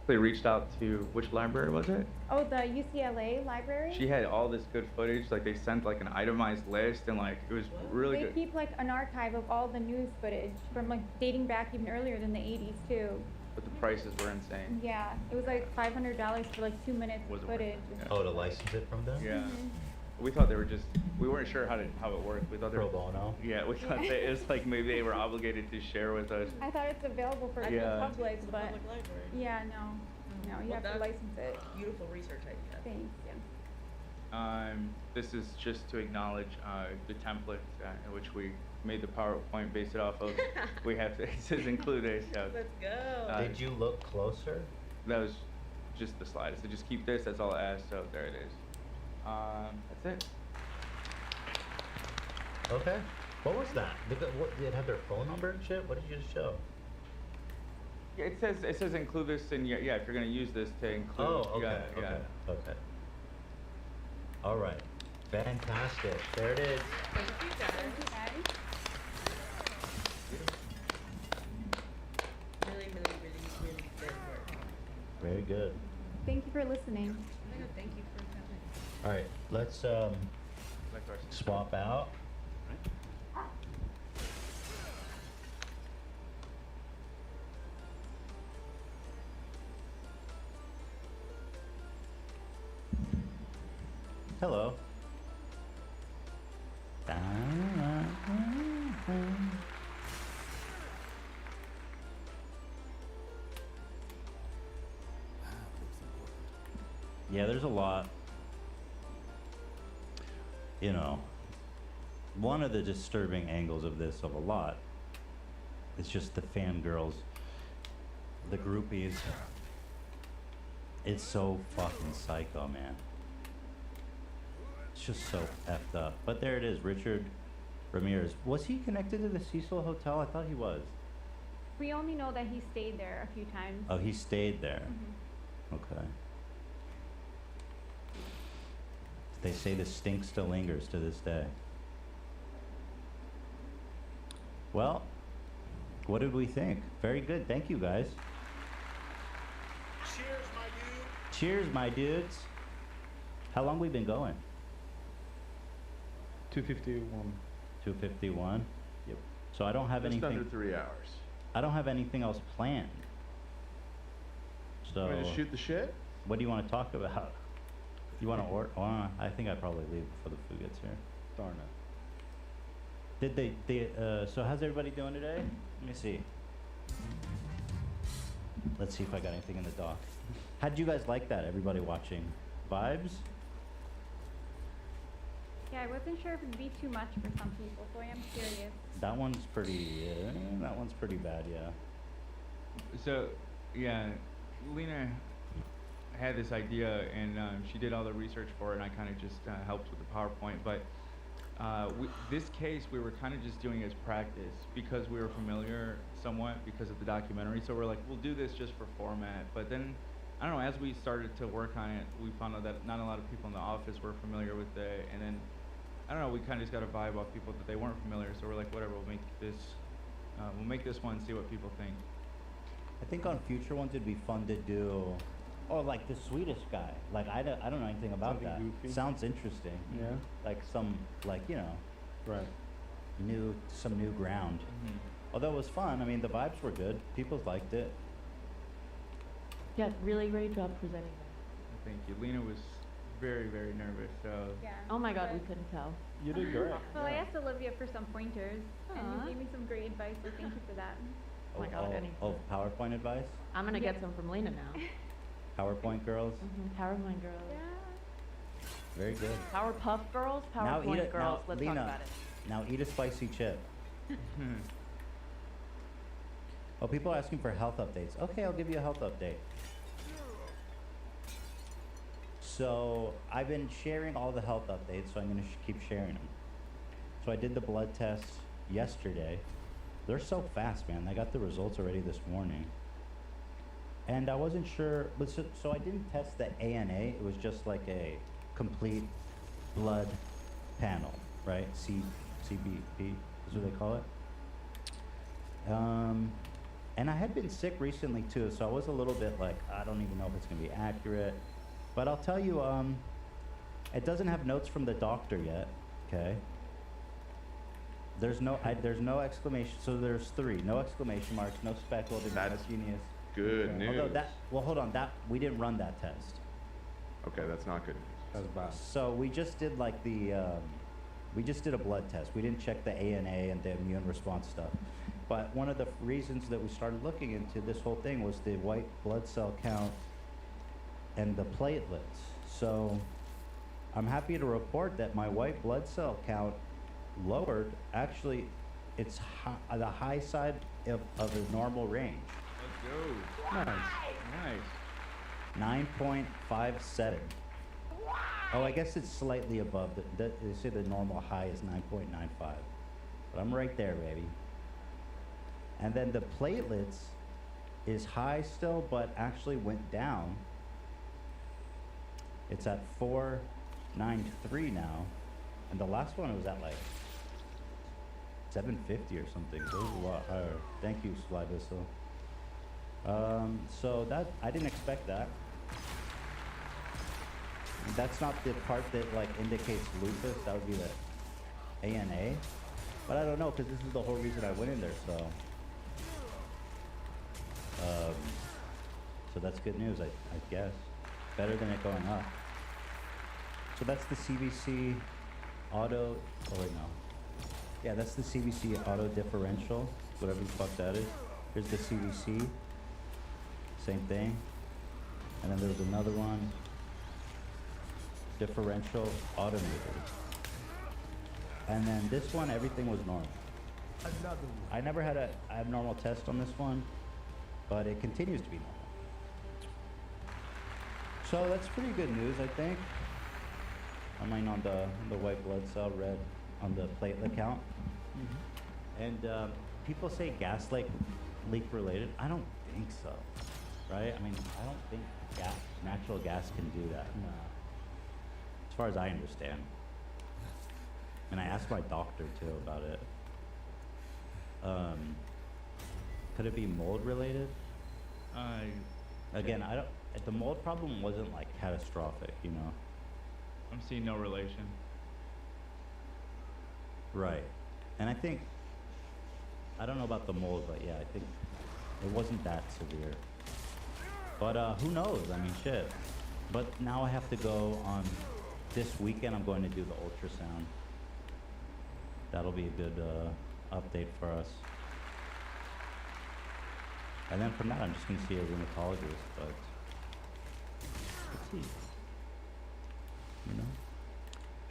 They reached out to which library was it? Oh, the UCLA library? She had all this good footage. Like they sent like an itemized list, and like it was really They good. keep like an archive of all the news footage from like dating back even earlier than the 80s too. But the prices were insane. Yeah, it was like $500 for like 2 minutes of Wasn't worth footage. it, yeah. Oh, to license it from them? Yeah. Mhm. We thought they were just. We weren't sure how it worked. We thought they Pro were, bono? Yeah, we thought it was like maybe they were obligated to share with us. I thought it's available for Yeah. the public, It's a but public library. yeah, no, you Well, have to that's license it. Beautiful research idea. Thanks. This is just to acknowledge the template in which we made the PowerPoint, based it off of. We have to. It says include. So Let's go. Did you look closer? that was just the slide. So just keep this. That's all it asked. So there it is. That's it. Okay. What was that? Did it have their phone number and shit? What did you just show? Yeah, it says include this, and yeah, if you're gonna use this to include. Oh, okay, Yeah, okay, okay. All right. Fantastic. There it is. Thank you guys. Thank you guys. Really, really, really, really good work. Very good. Thank you for listening. No, thank you for coming. All right. Let's Like ours. swap out. Hello. Yeah, there's a lot. You know, one of the disturbing angles of this, of a lot, is just the fangirls, the groupies. It's so fucking psycho, man. It's just so effed up. But there it is, Richard Ramirez. Was he connected to the Cecil Hotel? I thought he was. We only know that he stayed there a few times. Oh, he stayed there. Mhm. Okay. They say the stink still lingers to this day. Well, what did we think? Very good. Thank you, guys. Cheers, my dude. Cheers, my dudes. How long we been going? 251. 251. Yep. So I don't have Just anything. under 3 hours. I don't have anything else planned. So Want to shoot the shit? what do you want to talk about? You want to order? I think I'd probably leave before the food gets here. Darn it. Did so how's everybody doing today? Let me see. Let's see if I got anything in the dock. How'd you guys like that? Everybody watching? Vibes? Yeah, I wasn't sure if it'd be too much for some people, so I am curious. That one's pretty, that one's pretty bad, yeah. So, yeah, Lena had this idea, and she did all the research for it, and I kind of just helped with the PowerPoint. But this case, we were kind of just doing as practice because we were familiar somewhat because of the documentary. So we're like, we'll do this just for format. But then, I don't know, as we started to work on it, we found out that not a lot of people in the office were familiar with it. And then, I don't know, we kind of just got a vibe off people that they weren't familiar. So we're like, whatever, we'll make this one, see what people think. I think on future ones it'd be fun to do, or like the Swedish guy. Like I don't know anything about Something that. goofy. Sounds interesting. Yeah. Like you know, Right. some new ground. Although it was fun. I mean, the vibes were good. People liked it. Yeah, really great job presenting that. Thank you. Lena was very, very nervous. So Yeah. Oh my god, we but- couldn't tell. You did great. Well, I yeah. asked Olivia for some pointers, and Aw. you gave me some great advice, so thank you for that. Oh my God, anytime. Oh, PowerPoint advice? I'm gonna Yeah. get some from Lena now. PowerPoint girls? PowerPoint girls. Yeah. Very good. Powerpuff girls, Now eat PowerPoint it- girls. now, Let's Lena, talk about it. Now eat a spicy chip. Oh, people are asking for health updates. Okay, I'll give you a health update. So I've been sharing all the health updates, so I'm going to keep sharing them. So I did the blood test yesterday. They're so fast, man. I got the results already this morning. And I wasn't sure, but so I didn't test the ANA. It was just like a complete blood panel, right? CBP is what they call it. And I had been sick recently too, so I was a little bit like, I don't even know if it's gonna be accurate. But I'll tell you, it doesn't have notes from the doctor yet, okay? There's no exclamation, so there's 3, no exclamation marks, no speckled, That's genius. good news. Although well, hold on, we didn't run that test. Okay, that's not good news. That's bad. So we just did like we just did a blood test. We didn't check the ANA and the immune response stuff. But one of the reasons that we started looking into this whole thing was the white blood cell count and the platelets. So I'm happy to report that my white blood cell count lowered. Actually, it's the high side of the normal range. Let's go. Nice. 9.57. Oh, I guess it's slightly above. They say the normal high is 9.95. But I'm right there, baby. And then the platelets is high still, but actually went down. It's at 493 now. And the last one was at like 750 or something. So it was a lot higher. Thank you, Sly Bissell. So that, I didn't expect that. That's not the part that like indicates lupus. That would be the ANA. But I don't know, because this is the whole reason I went in there, so. So that's good news, I guess. Better than it going up. So that's the CBC auto, oh wait, no. Yeah, that's the CBC auto differential, whatever the fuck that is. Here's the CBC, same thing. And then there's another one, differential automated. And then this one, everything was normal. I never had a abnormal test on this one, but it continues to be normal. So that's pretty good news, I think. I mean, on the white blood cell, red on the platelet count. And people say gas leak related. I don't think so, right? I mean, I don't think natural gas can do that. No. As far as I understand. And I asked my doctor too about it. Could it be mold related? Again, I don't. The mold problem wasn't like catastrophic, you know. I'm seeing no relation. Right. And I think, I don't know about the mold, but yeah, I think it wasn't that severe. But who knows? I mean, shit. But now I have to go on this weekend. I'm going to do the ultrasound. That'll be a good update for us. And then from that, I'm just going to see a rheumatologist, but let's see. You know?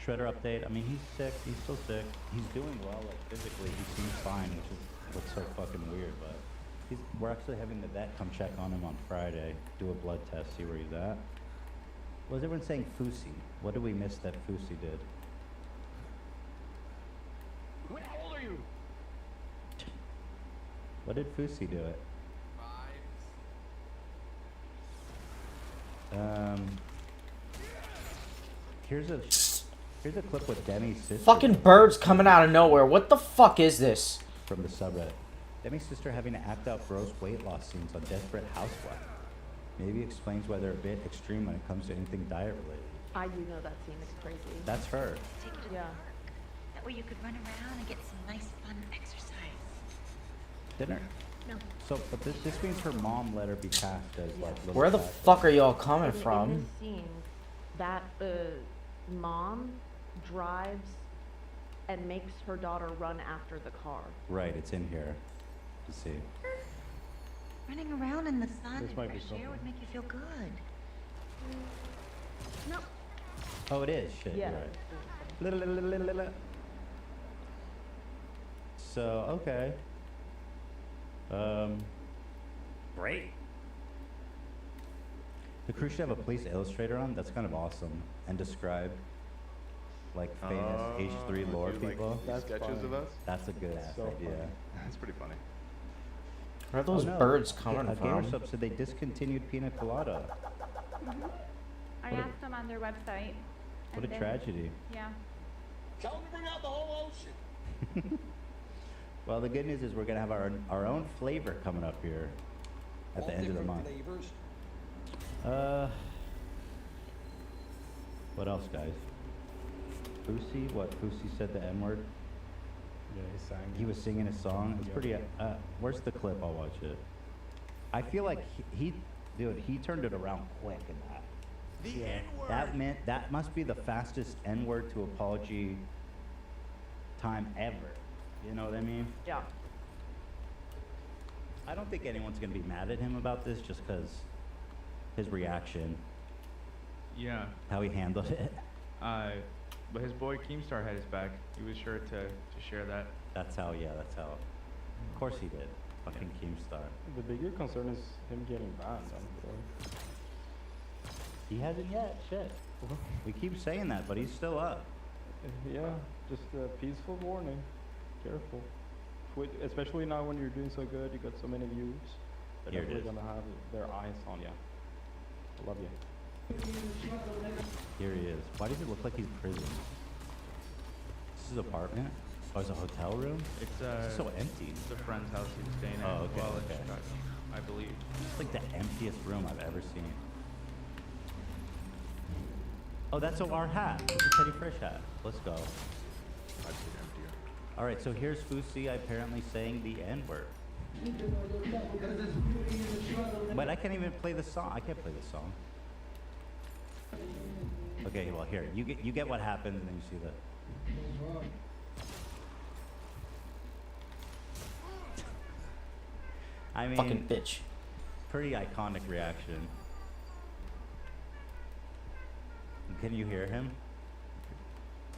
Shredder update. I mean, he's sick. He's still sick. He's doing well, like physically. He seems fine, which is what's so fucking weird. But we're actually having the vet come check on him on Friday, do a blood test, see where he's at. Was everyone saying Fusi? What did we miss that Fusi did? How old are you? What did Fusi do it? 5. Here's a clip with Demi's sister. Fucking birds coming out of nowhere. What the fuck is this? From the subreddit. Demi's sister having to act out gross weight loss scenes on Desperate Housewife. Maybe explains why they're a bit extreme when it comes to anything diet related. I do know that scene. It's crazy. That's her. Take you to Yeah. the park. That way you could run around and get some nice fun exercise. Dinner. No. So, but this means her mom let her be cast as like little Where the Sasha. fuck are y'all coming In from? this scene, that mom drives and makes her daughter run after the car. Right, it's in here. Let's see. Running around in the sun This and might be fresh air something. would make you feel good. No. Oh, it is. Shit, Yeah. you're right. So, okay. Great. The crew should have a police illustrator on. That's kind of awesome. And describe, like, famous H3 lore do, like, people. That's sketches of funny. us. That's a good ass So idea. funny. That's pretty funny. Where are those Oh, no. birds coming Gamer from? Sub said they discontinued Pina Colada. I What a- asked them on their website. What and a then- tragedy. Yeah. Tell them to bring out the whole ocean. Well, the good news is we're gonna have our own flavor coming up here at the end of the month. What else, guys? Fousey? What? Fousey said the N word. Yeah, he sang. He was singing a song. It's Yep. pretty. Where's the clip? I'll watch it. I feel like dude, he turned it around quick in that. That must be the fastest N-word to apology time ever. You know what I mean? Yeah. I don't think anyone's gonna be mad at him about this just because his reaction, Yeah. how he handled it. But his boy Keemstar had his back. He was sure to share that. That's how. Of course he did. Fucking Keemstar. The bigger concern is him getting banned. He hasn't yet. Shit. We keep saying that, but he's still up. Yeah, just a peaceful warning. Careful. Especially now when you're doing so good, you got so many views. They're Here it definitely is. gonna have their eyes on you. I love you. Here he is. Why does it look like he's in prison? This is his apartment? Oh, it's a hotel room? It's It's so empty. It's a friend's house he was staying at Oh, okay, while in okay. Chicago, I believe. It's like the emptiest room I've ever seen. Oh, that's our hat. It's a Teddy Fresh hat. Let's go. I'd say empty. All right, so here's Fousey apparently saying the N-word. But I can't even play the song. I can't play the song. Okay, well here, you get what happens, and then you see the. I mean, Fucking bitch. pretty iconic reaction. Can you hear him?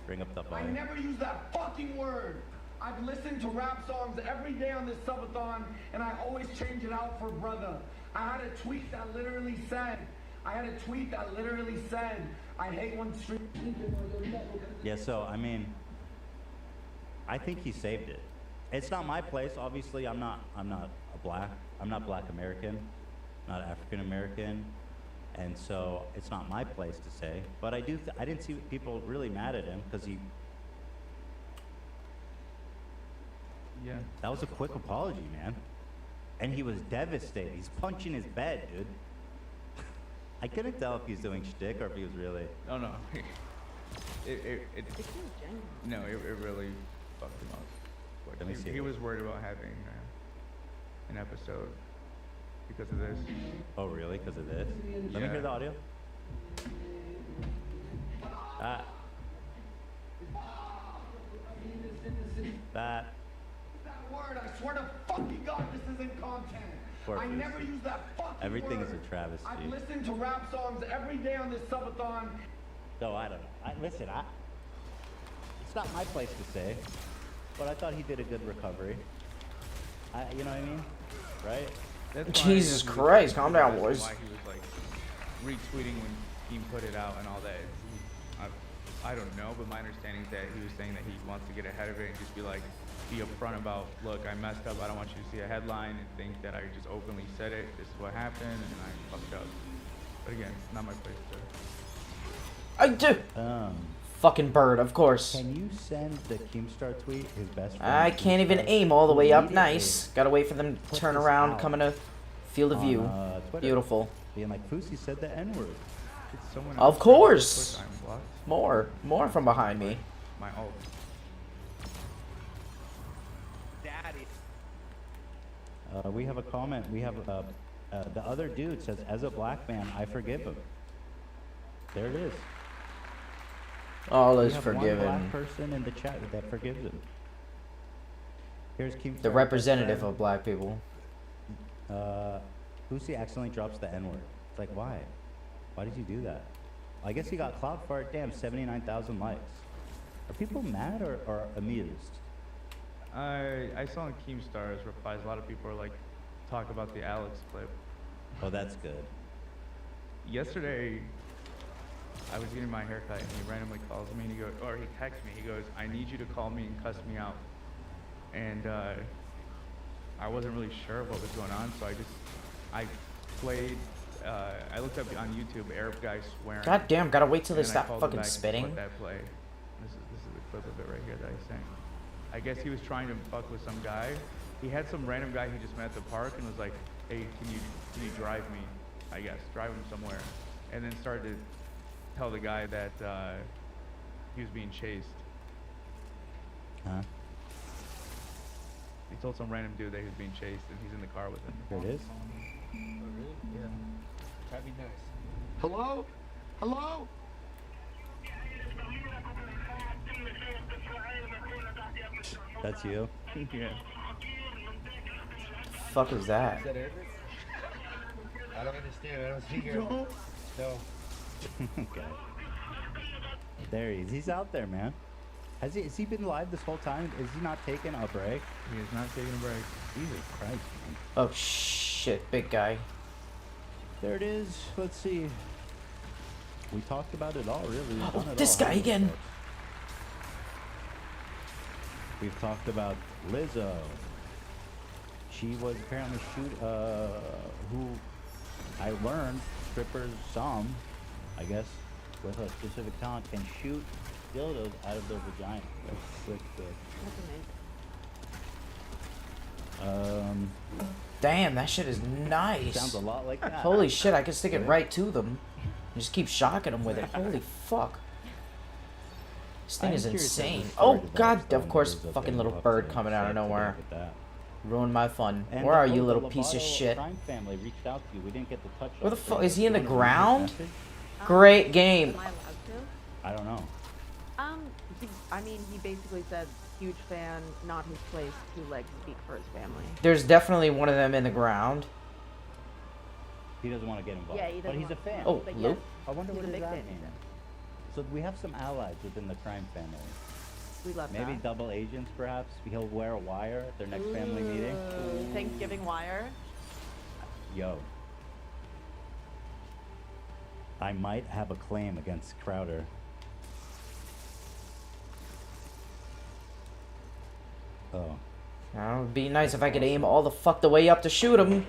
Bring up the I volume. never use that fucking word. I've listened to rap songs every day on this subathon, and I always change it out for brother. I had a tweet that literally said, I hate when street. Yeah, so I mean, I think he saved it. It's not my place. Obviously, I'm not black American, not African American, and so it's not my place to say. But I didn't see people really mad at him because Yeah. that was a quick apology, man, and he was devastated. He's punching his bed, dude. I couldn't tell if he's doing shtick or if he was really. Oh no. it It seems genuine. no, it really fucked him up. Let me Like, see he it. was worried about having an episode because of this. Oh, really? Because of this? Let me Yeah. hear the audio. That. That word, I swear to fucking God, this isn't content. Poor I Fousey. never use that fucking Everything word. is a travesty. I've listened to rap songs every day on this subathon. No, I don't know. Listen, it's not my place to say, but I thought he did a good recovery. You know what I mean? Right? That's why Jesus he was, Christ, like, calm down, that's boys. Why he was like retweeting when Keem put it out and all that. I don't know, but my understanding is that he was saying that he wants to get ahead of it and just be upfront about, look, I messed up. I don't want you to see a headline and think that I just openly said it. This is what happened, and I fucked up. But again, not my place to. I do. Fucking bird, of course. Can you send the Keemstar tweet, his best friend? I can't even Keemstar, aim all the way up immediately nice. Gotta wait for them to put turn this around, out coming to field of on, view. Twitter, Beautiful. Being like, Fousey said the N-word. Did someone Of else course. click I'm blocked? More from behind me. My ult. We have a comment. We have the other dude says, as a black man, I forgive him. There it is. All We is have one forgiven. black person in the chat that forgives him. Here's Keemstar. The representative of black people. Fousey accidentally drops the N-word. It's like, why? Why did you do that? I guess he got clout for it. Damn, 79,000 likes. Are people mad or amused? I saw in Keemstar's replies, a lot of people are like, talk about the Alex clip. Oh, that's good. Yesterday, I was getting my haircut and he randomly calls me and he texts me. He goes, I need you to call me and cuss me out. And I wasn't really sure what was going on, so I played. I looked up on YouTube Arab guy swearing. God damn, gotta wait till they and then I stop called him fucking back and spitting. put that play. This is the clip of it right here that I sang. I guess he was trying to fuck with some guy. He had some random guy he just met at the park and was like, "Hey, can you drive me?" I guess drive him somewhere, and then started to tell the guy that he was being chased. Huh? He told some random dude that he was being chased, and he's in the car with him. There it is. Yeah. That'd be nice. Hello? Hello? That's you. Yeah. Fuck is that? Is that Arabic? I don't understand. I don't speak Arabic. No. Okay. There he is. He's out there, man. Has he been live this whole time? Is he not taking a break? He is not taking a break. Jesus Christ, man. Oh shit, big guy. There it is. Let's see. We talked about it all, really. We've done it This all, guy haven't we, again. folks? We've talked about Lizzo. She was apparently who I learned strippers, some, I guess, with a specific talent, can shoot dildos out of their vagina. That's quick. That's amazing. Damn, that shit is nice. Sounds a lot like that. Holy shit, I can stick it right to them. And just keep shocking them with it. Holy fuck. This thing I'm is curious how insane. this Oh story god, develops, of though, course, in terms of fucking they little love bird to coming out of say today nowhere. with that. Ruined my fun. And Where are you, the little piece of Lovato shit? Crime family reached out to you. We didn't get to touch Where the on it. fuck is he in the You wanna read his ground? message? Great game. Am I allowed to? I don't know. I mean, he basically said, huge fan, not his place, 2 legs speak for his family. There's definitely one of them in the ground. He doesn't want to get involved. Yeah, he but doesn't he's a want- fan. Oh, But Luke? yes, I wonder he's what a does big that fan, he mean. said. So we have some allies within the crime family. We love Maybe that. double agents, perhaps. He'll wear a wire at their next family meeting. Ooh, Thanksgiving wire. Yo. I might have a claim against Crowder. Oh. It would be nice if I could aim all the fuck the way up to shoot him.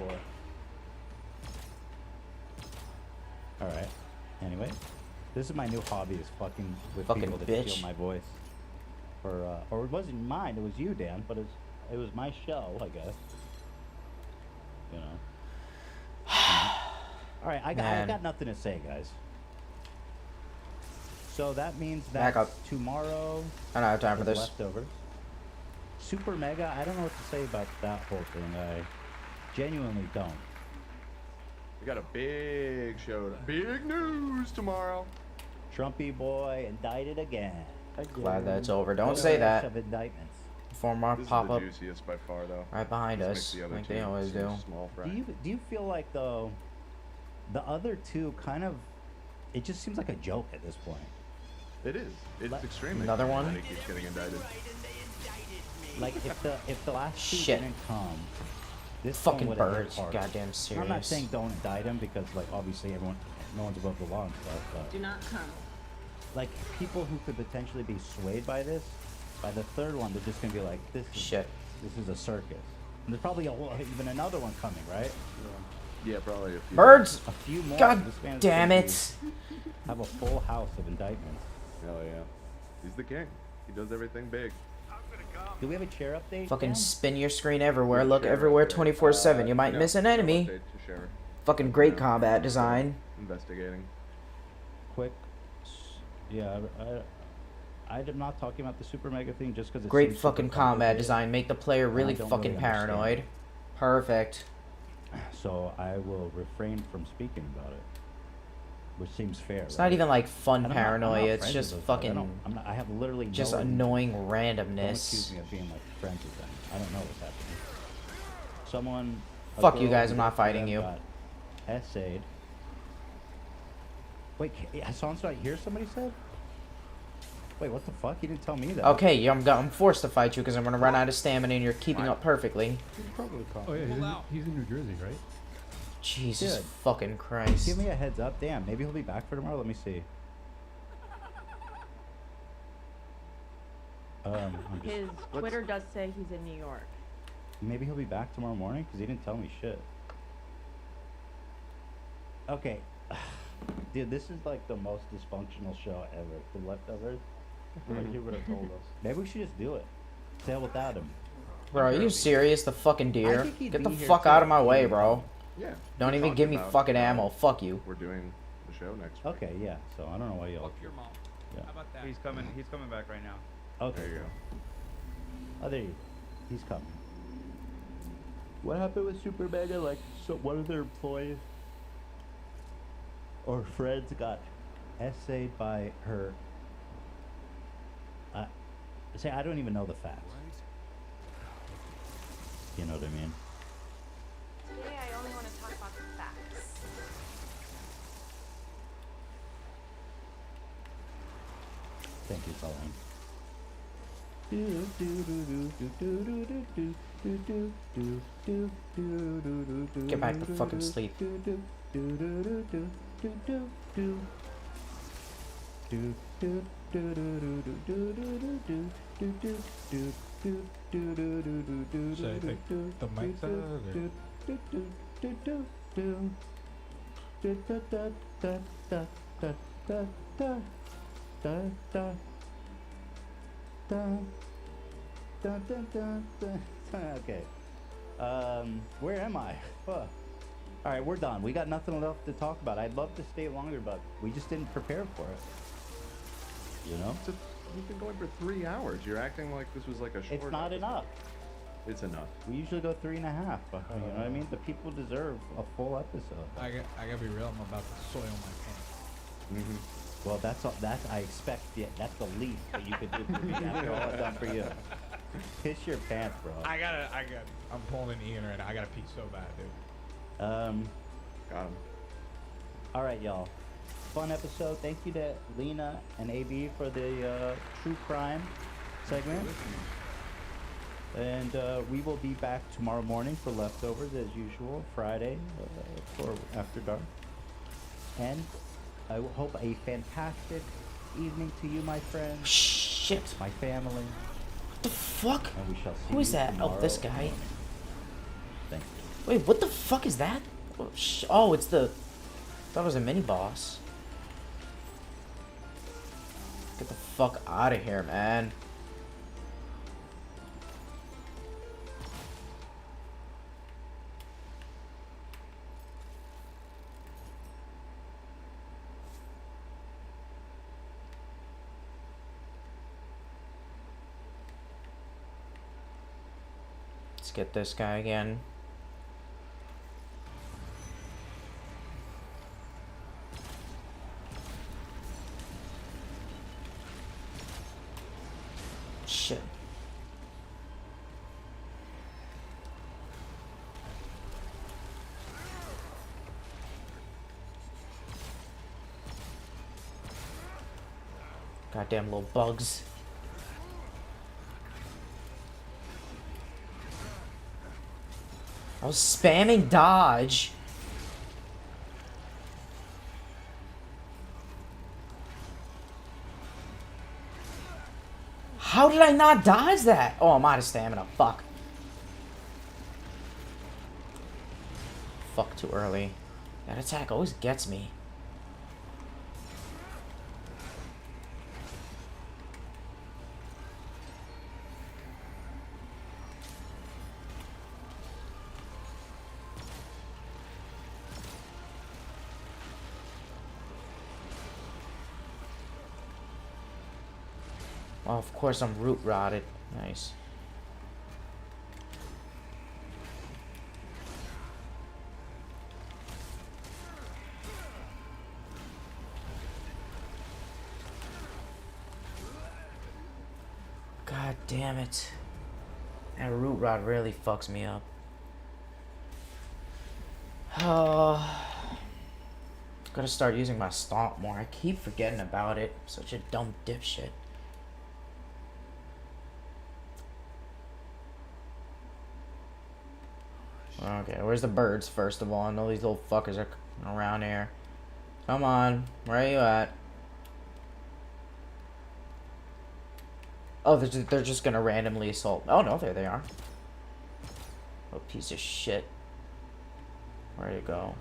Alright. Anyway. This is my new hobby, is fucking with Fucking people that bitch. steal my voice. Or it wasn't mine, it was you, Dan, but it was my show, I guess. You know. Alright, I Man. got nothing to say, guys. So that means Back that up. tomorrow I don't have time for is this. leftovers. Super Mega, I don't know what to say about that whole thing. I genuinely don't. We got a big show. Big news tomorrow. Trumpy boy indicted again. Glad that it's over. Don't Another say batch that. of indictments. Before more This pop is the up juiciest by far, though. right behind This us, makes the other like two they always seem do. Small fry. Do you feel like though the other two kind of, it just seems like a joke at this point. It is. It's Let- extremely. Another funny one? that he keeps getting indicted. Like if the last two Shit. didn't come, this Fucking one would've hit birds, harder. goddamn serious. I'm not saying don't indict him because like obviously no one's above the law and stuff, but Do not come. like people who could potentially be swayed by this, by the third one they're just gonna be like this is, Shit. this is a circus. And there's probably even another one coming, right? Yeah, probably a few. Birds! A few more. God This man's damn gonna it! have a full house of indictments. Hell yeah. He's the king. He does everything big. Do we have a chair update? Fucking Dan? spin your screen everywhere, Yeah, look share everywhere update. 24/7. You might No, miss an no enemy. update to share. Fucking great No. combat design. Investigating. Quick. Yeah, I'm not talking about the super mega thing just because it's Great fucking combat design. Make the player really don't fucking really understand paranoid. it. Perfect. So I will refrain from speaking about it, which seems fair. It's not even like fun And I'm not paranoia. It's friends just with those guys. fucking I have literally just no, annoying Don't randomness. accuse me of being like friends with them. I don't know what's happening. Someone. a Fuck you girl guys, who I'm not worked for fighting them you. got Essayed. Wait, I saw right here. Somebody said. Wait, what the fuck? You didn't tell me that. Okay, I'm forced to fight you because I'm gonna run out of stamina and you're keeping up perfectly. Oh yeah, he's in New Jersey, right? Jesus Good. fucking Christ. Give me a heads up. Damn, maybe he'll be back for tomorrow. Let me see. I'm just, His Twitter does say he's in New York. maybe he'll be back tomorrow morning because he didn't tell me shit. Okay, dude, this is like the most dysfunctional show ever. The leftovers. I feel like he would have told us. Maybe we should just do it. sail without him. Bro, are you serious? The fucking deer? think he'd Get the be here fuck too. out of my way, bro. Yeah. Don't we even talked give me about fucking how ammo. Fuck you. We're doing the show next week. Okay, yeah. So I don't know why y'all. Fuck your mom. Yeah. How about that? He's coming back right now. Okay. There you go. Oh, there you go. He's coming. What happened with Super Mega? Like, so one of their employees or friends got essayed by her. Say, I don't even know the facts. You know what I mean? Today I only want to talk about the facts. Thank you, Colleen. Get back to fucking sleep. Should I take the mics out or? Okay. Where am I? All right, we're done. We got nothing left to talk about. I'd love to stay longer, but we just didn't prepare for it. You know? We've been going for 3 hours. You're acting like this was like a short. It's not episode. enough. It's enough. We usually go 3.5. But, you know what I mean? The people deserve a full episode. I gotta be real. I'm about to soil my pants. Mm-hmm. Well, that's I expect. Yeah, that's the least that you could do for me after all I've done for you. Piss your pants, bro. I'm pulling in Ian right now. I gotta pee so bad, dude. Got him. All right, y'all. Fun episode. Thank you to Lena and AB for the true crime segment. And we will be back tomorrow morning for leftovers as usual. Friday for After Dark. And I hope a fantastic evening to you, my friends. Shit. My family. What the fuck? And we shall see Who is you that? Oh, this tomorrow guy. morning. Thank you. Wait, what the fuck is that? Oh, it's the... That was a mini boss. Get the fuck out of here, man. Let's get this guy again. Shit. Goddamn little bugs. I was spamming dodge. How did I not dodge that? Oh, I'm out of stamina. Fuck. Fuck, too early. That attack always gets me. Oh, of course I'm root rotted. Nice. God damn it. That root rot really fucks me up. Oh. Gotta start using my stomp more. I keep forgetting about it. Such a dumb dipshit. Okay, where's the birds, first of all? I know these little fuckers are around here. Come on, where are you at? Oh, they're just gonna randomly assault. Oh, no, there they are. Oh, piece of shit. Where'd it go?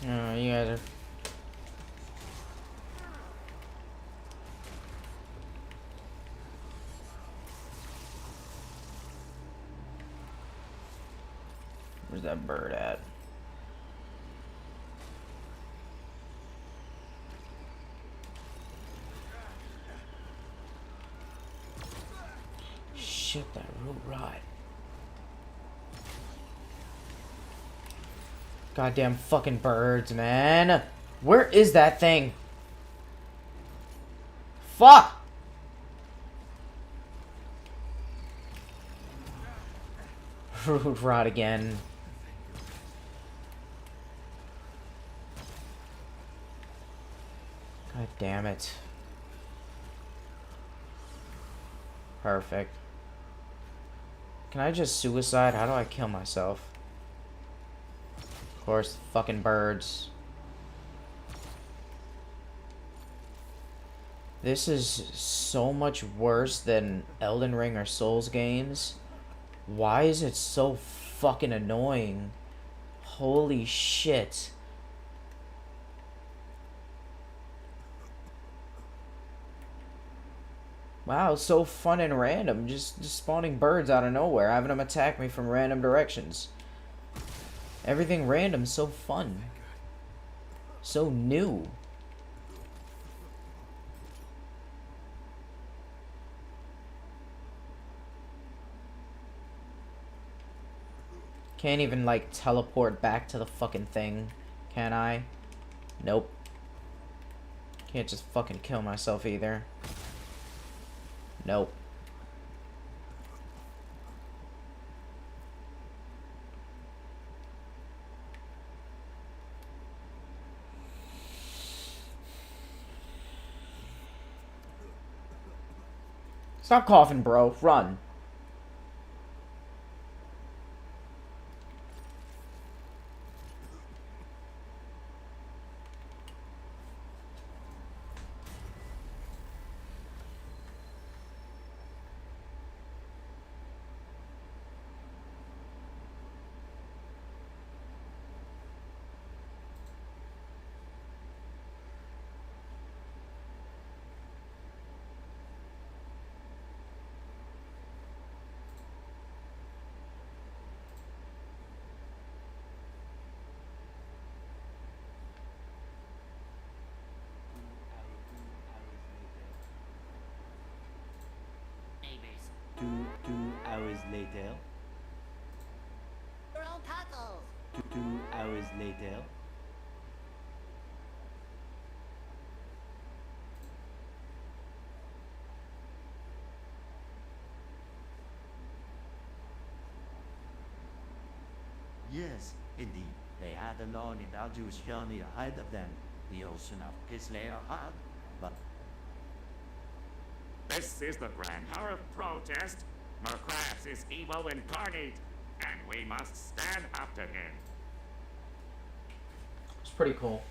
You guys are. Where's that bird at? Shit, that root rot. Goddamn fucking birds, man. Where is that thing? Fuck! Root rot again. God damn it. Perfect. Can I just suicide? How do I kill myself? Of course, fucking birds. This is so much worse than Elden Ring or Souls games. Why is it so fucking annoying? Holy shit. Wow, it's so fun and random. Just spawning birds out of nowhere, having them attack me from random directions. Everything random, so fun. So new. Can't even, like, teleport back to the fucking thing, can I? Nope. Can't just fucking kill myself either. Nope. Stop coughing, bro. Run. Two hours later. We're all tacos. 2 hours later. Yes, indeed. They had a long and arduous journey ahead of them. The ocean of Kislev had, but this is the grand hour of protest. Mercraft is evil incarnate, and we must stand up to him. It's pretty cool.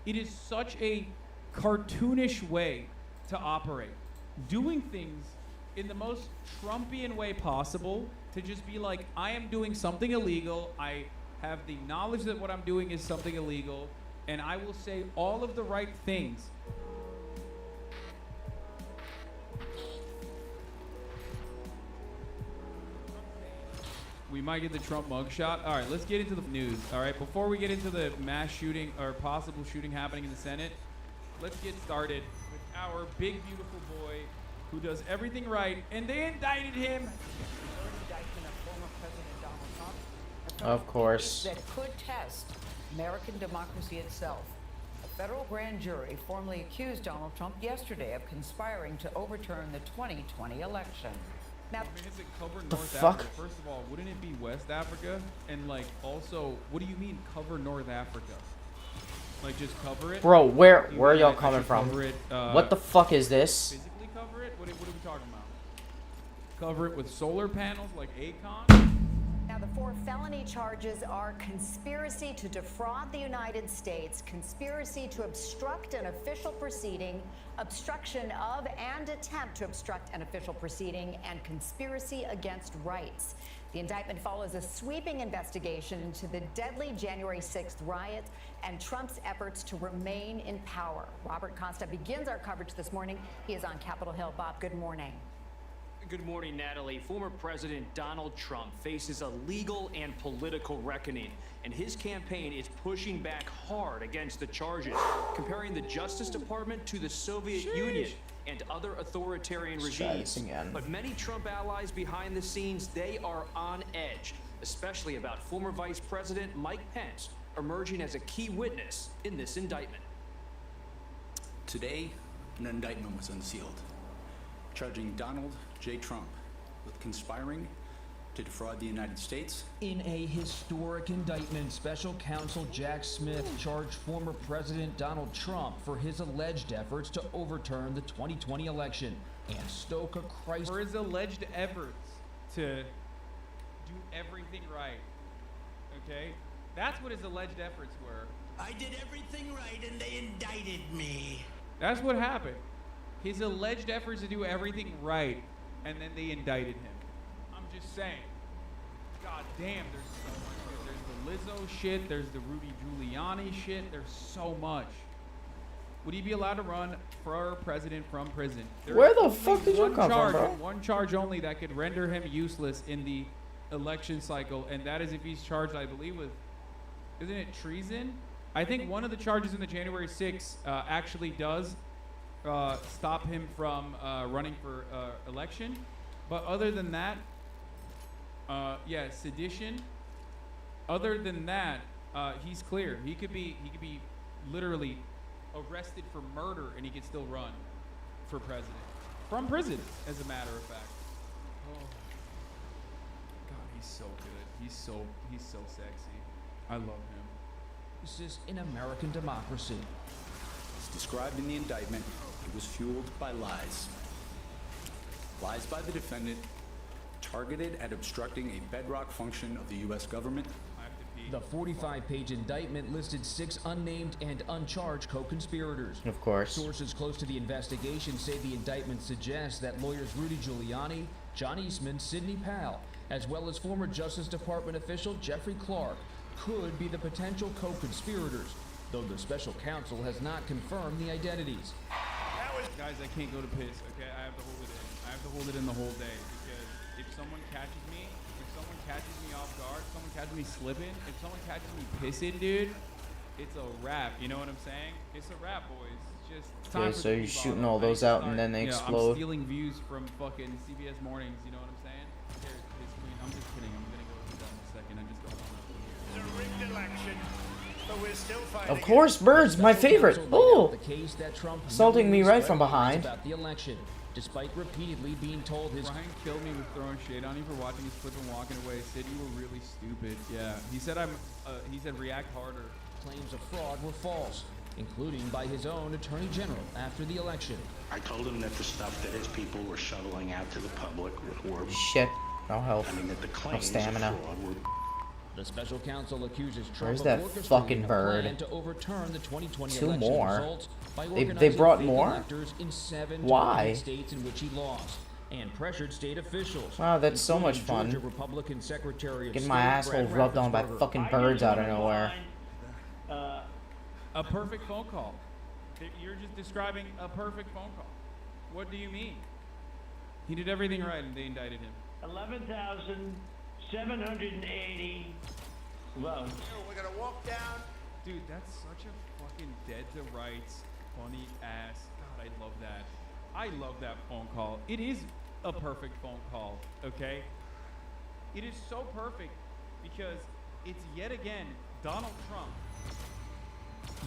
It is such a cartoonish way to operate. Doing things in the most Trumpian way possible to just be like, I am doing something illegal. I have the knowledge that what I'm doing is something illegal, and I will say all of the right things. We might get the Trump mugshot. All right, let's get into the news. All right, before we get into the mass shooting or possible shooting happening in the Senate, let's get started with our big, beautiful boy who does everything right, and they indicted him. Of course. That could test American democracy itself. A federal grand jury formally accused Donald Trump yesterday of conspiring to overturn the 2020 election. Now, I mean, is it cover The North fuck? Africa? First of all, wouldn't it be West Africa? And like, also, what do you mean cover North Africa? Like just cover it. Bro, where Do you are mean y'all I coming should from? cover it, What the fuck is this? Physically cover it? What are we talking about? Cover it with solar panels like Akon? Now, the 4 felony charges are conspiracy to defraud the United States, conspiracy to obstruct an official proceeding, obstruction of and attempt to obstruct an official proceeding, and conspiracy against rights. The indictment follows a sweeping investigation into the deadly January 6th riots and Trump's efforts to remain in power. Robert Costa begins our coverage this morning. He is on Capitol Hill. Bob, good morning. Good morning, Natalie. Former President Donald Trump faces a legal and political reckoning, and his campaign is pushing back hard against the charges, comparing the Justice Department to the Soviet Union and other authoritarian Let's try this regimes. again. But many Trump allies behind the scenes, they are on edge, especially about former Vice President Mike Pence emerging as a key witness in this indictment. Today, an indictment was unsealed, charging Donald J. Trump with conspiring to defraud the United States. In a historic indictment, special counsel Jack Smith charged former President Donald Trump for his alleged efforts to overturn the 2020 election and stoke a crisis. For his alleged efforts to do everything right. Okay? That's what his alleged efforts were. I did everything right and they indicted me. That's what happened. His alleged efforts to do everything right, and then they indicted him. I'm just saying. God damn, there's so much. There's the Lizzo shit, there's the Rudy Giuliani shit, there's so much. Would he be allowed to run for president from prison? Where the fuck did you come from, bro? One charge only that could render him useless in the election cycle, and that is if he's charged, I believe, with, isn't it treason? I think one of the charges in the January 6th actually does stop him from running for election. But other than that, yeah, sedition. Other than that, he's clear. He could be literally arrested for murder, and he could still run for president from prison, as a matter of fact. Oh. God, he's so good. He's so sexy. I love him. This is in American democracy. As described in the indictment, it was fueled by lies. Lies by the defendant, targeted at obstructing a bedrock function of the U.S. government. The 45-page indictment listed 6 unnamed and uncharged co-conspirators. Of course. Sources close to the investigation say the indictment suggests that lawyers Rudy Giuliani, John Eastman, Sidney Powell, as well as former Justice Department official Jeffrey Clark could be the potential co-conspirators, though the special counsel has not confirmed the identities. Guys, I can't go to piss, okay? I have to hold it in. I have to hold it in the whole day, because if someone catches me off guard, if someone catches me slipping, if someone catches me pissing, dude, it's a wrap. You know what I'm saying? It's a wrap, boys. It's just it's time Okay, for so the you're pee shooting bottle. all those out and then they I'm explode. stealing views from fucking CBS Mornings. You know what I'm saying? Here's his screen. I'm just kidding. I'm gonna go through that in a second. I just don't want to. It's a rigged election, but we're still fighting. Of course, birds, my favorite. Oh, The case that Trump assaulting me right from spread behind. lies about the election, despite repeatedly being told his. Brian killed me with throwing shade on you for watching his clip and walking away. Said you were really stupid. Yeah, he said he said react harder. Claims of fraud were false, including by his own attorney general after the election. I told him that the stuff that his people were shoveling out to the public were shit. No health. I mean that the No claims stamina. of fraud were. The special counsel accuses Trump Where's of that orchestrating fucking a bird? plan to overturn the 2020 Two election more. results by They organizing brought fake more? electors in 7 Why? targeted states in which he lost, and pressured state officials. Wow, that's so much including fun. Georgia Republican Secretary of Getting State my asshole Brad rubbed on by Raffensperger. fucking birds out of nowhere. A perfect phone call. You're just describing a perfect phone call. What do you mean? He did everything right and they indicted him. 11,780 votes. We're gonna walk down. Dude, that's such a fucking dead to rights, funny ass. God, I love that. I love that phone call. It is a perfect phone call, okay? It is so perfect because it's yet again Donald Trump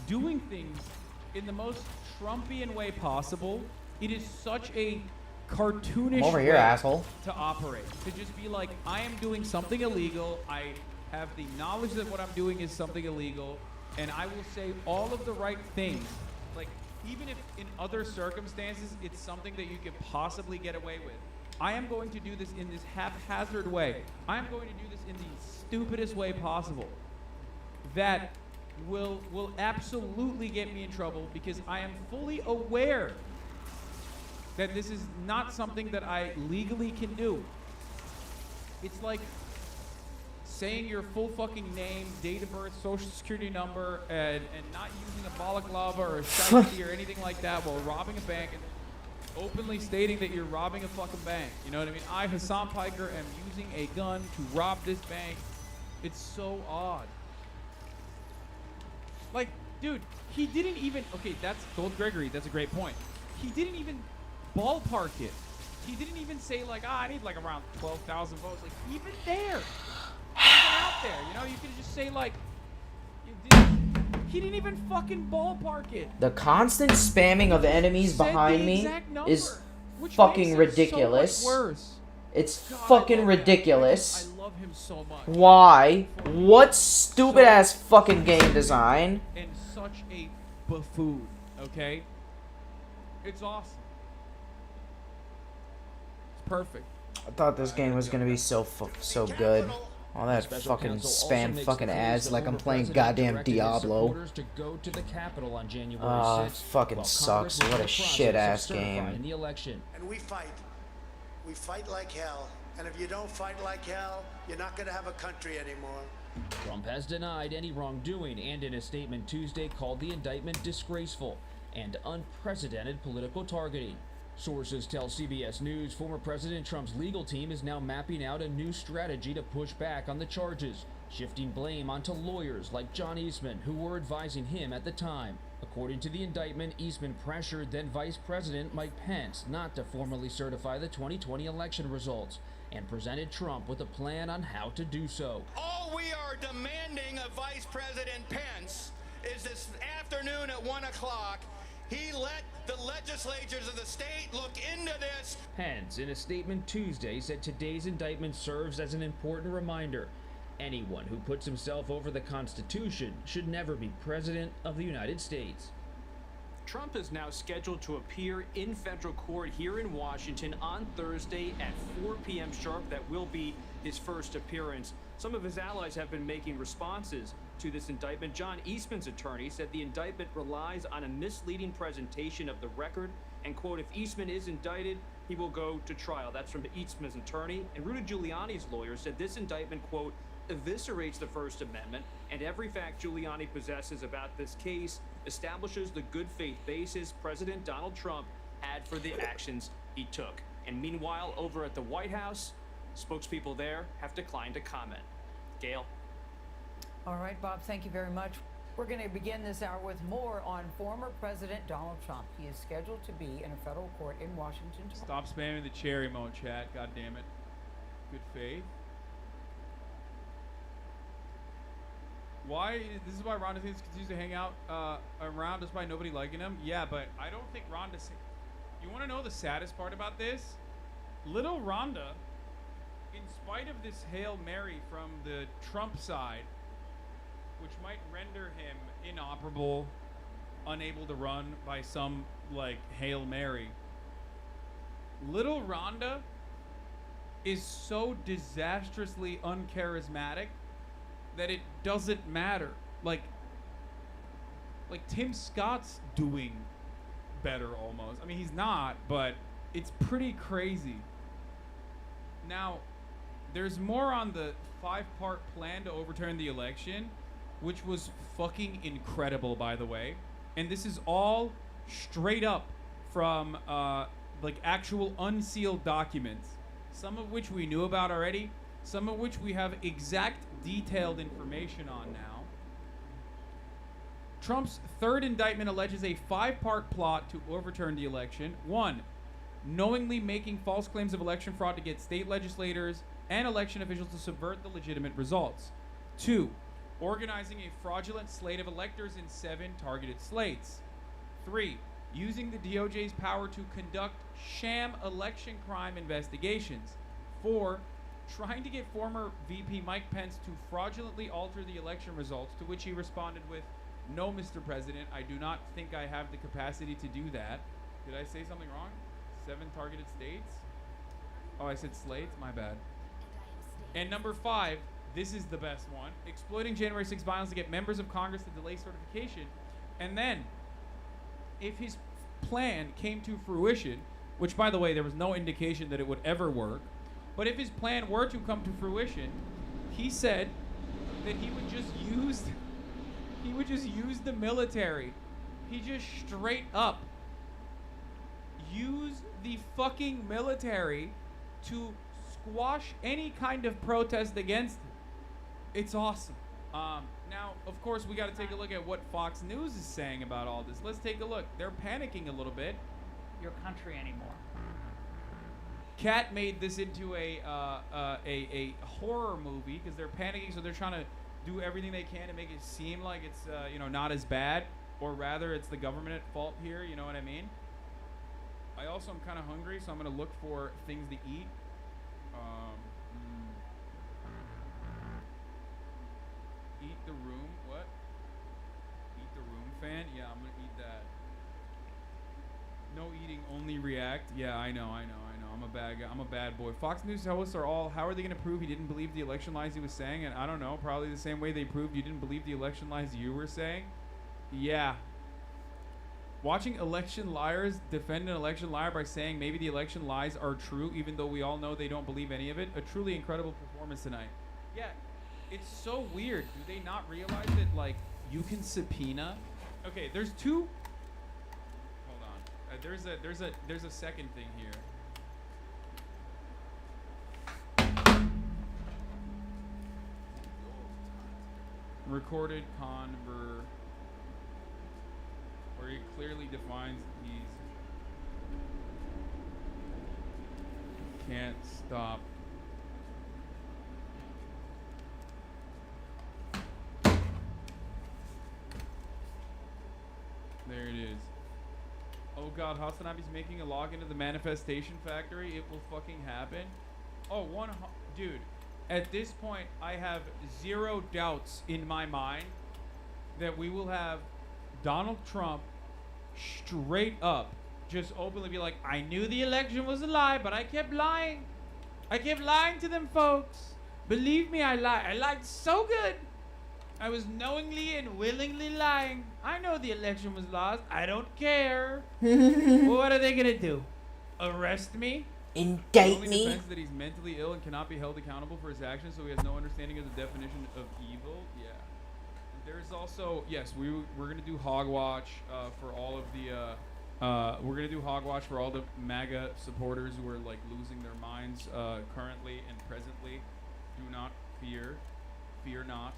doing things in the most Trumpian way possible. It is such a cartoonish I'm over here, way asshole. to operate. To just be like, I am doing something illegal. I have the knowledge that what I'm doing is something illegal. and I will say all of the right things. Like, even if in other circumstances it's something that you could possibly get away with, I am going to do this in this haphazard way. I am going to do this in the stupidest way possible. That will absolutely get me in trouble because I am fully aware that this is not something that I legally can do. It's like saying your full fucking name, date of birth, social security number, and not using a balaclava or a shiesty or anything like that while robbing a bank and openly stating that you're robbing a fucking bank. You know what I mean? I, Hassan Piker, am using a gun to rob this bank. It's so odd. Like, dude, he didn't even... Okay, that's Gold Gregory. That's a great point. He didn't even ballpark it. He didn't even say, like, I need, like, around 12,000 votes. Like, even there. Even out there. You know, you could just say, like... He didn't even fucking ballpark it. The constant spamming of enemies behind me is fucking ridiculous. So much worse. It's fucking ridiculous. I love him so much. Why? What stupid ass fucking game design? And such a buffoon, okay? It's awesome. It's perfect. I thought this game was gonna be so good. All that fucking spam fucking ads like I'm playing goddamn Diablo. Fucking sucks. What a shit ass game. And we fight. We fight like hell. And if you don't fight like hell, you're not going to have a country anymore. Trump has denied any wrongdoing and in a statement Tuesday called the indictment disgraceful and unprecedented political targeting. Sources tell CBS News former President Trump's legal team is now mapping out a new strategy to push back on the charges, shifting blame onto lawyers like John Eastman, who were advising him at the time. According to the indictment, Eastman pressured then Vice President Mike Pence not to formally certify the 2020 election results and presented Trump with a plan on how to do so. All we are demanding of Vice President Pence is this afternoon at 1 o'clock, he let the legislatures of the state look into this. Pence, in a statement Tuesday, said today's indictment serves as an important reminder. Anyone who puts himself over the Constitution should never be President of the United States. Trump is now scheduled to appear in federal court here in Washington on Thursday at 4 p.m. sharp. That will be his first appearance. Some of his allies have been making responses to this indictment. John Eastman's attorney said the indictment relies on a misleading presentation of the record and, quote, if Eastman is indicted, he will go to trial. That's from Eastman's attorney. And Rudy Giuliani's lawyer said this indictment, quote, eviscerates the First Amendment, and every fact Giuliani possesses about this case establishes the good faith basis President Donald Trump had for the actions he took. And meanwhile, over at the White House, spokespeople there have declined to comment. Gail? All right, Bob, thank you very much. We're going to begin this hour with more on former President Donald Trump. He is scheduled to be in a federal court in Washington tomorrow. Stop spamming the cherry mode chat, god damn it. Good faith. Why? This is why Rhonda thinks continues to hang out around despite nobody liking him? Yeah, but I don't think Rhonda... You want to know the saddest part about this? Little Rhonda, in spite of this Hail Mary from the Trump side, which might render him inoperable, unable to run by some, like, Hail Mary, Little Rhonda is so disastrously uncharismatic that it doesn't matter. Like Tim Scott's doing better almost. I mean, he's not, but it's pretty crazy. Now, there's more on the 5-part plan to overturn the election, which was fucking incredible, by the way. And this is all straight up from like actual unsealed documents, some of which we knew about already, some of which we have exact detailed information on now. Trump's third indictment alleges a 5-part plot to overturn the election. 1, knowingly making false claims of election fraud to get state legislators and election officials to subvert the legitimate results. 2, organizing a fraudulent slate of electors in 7 targeted slates. 3, using the DOJ's power to conduct sham election crime investigations. 4, trying to get former VP Mike Pence to fraudulently alter the election results, to which he responded with No, Mr. President, I do not think I have the capacity to do that. Did I say something wrong? 7 targeted states? Oh, I said slates? My bad. And number 5, this is the best one. Exploiting January 6 violence to get members of Congress to delay certification. And then, if his plan came to fruition, which, by the way, there was no indication that it would ever work, but if his plan were to come to fruition, he said that he would just use the military. He just straight up use the fucking military to squash any kind of protest against it. It's awesome. Now, of course, we got to take a look at what Fox News is saying about all this. Let's take a look. They're panicking a little bit. Your country anymore. Cat made this into a horror movie because they're panicking, so they're trying to do everything they can to make it seem like it's not as bad, or rather, it's the government at fault here. You know what I mean? I also am kind of hungry, so I'm gonna look for things to eat. Eat the room. What? Eat the room fan? Yeah, I'm gonna eat that. No eating, only react. Yeah, I know. I'm a bad guy. I'm a bad boy. Fox News hosts are all. How are they gonna prove he didn't believe the election lies he was saying? And I don't know. Probably the same way they proved you didn't believe the election lies you were saying. Yeah. Watching election liars defend an election liar by saying maybe the election lies are true, even though we all know they don't believe any of it. A truly incredible performance tonight. Yeah, it's so weird. Do they not realize that, like, you can subpoena? Okay, there's two. Hold on. There's a second thing here. Recorded conver. Where he clearly defines he's can't stop. There it is. Oh God, Hasanabi's making a log into the manifestation factory. It will fucking happen. Oh, dude. At this point, I have 0 doubts in my mind that we will have Donald Trump straight up just openly be like, I knew the election was a lie, but I kept lying. I kept lying to them folks. Believe me, I lied. I lied so good. I was knowingly and willingly lying. I know the election was lost. I don't care. Well, what are they gonna do? Arrest me? Indict me? me? Defense that he's mentally ill and cannot be held accountable for his actions, so he has no understanding of the definition of evil. Yeah. There's also, yes, we're gonna do Hogwatch for all of the we're gonna do Hogwatch for all the MAGA supporters who are like losing their minds currently and presently. Do not fear not.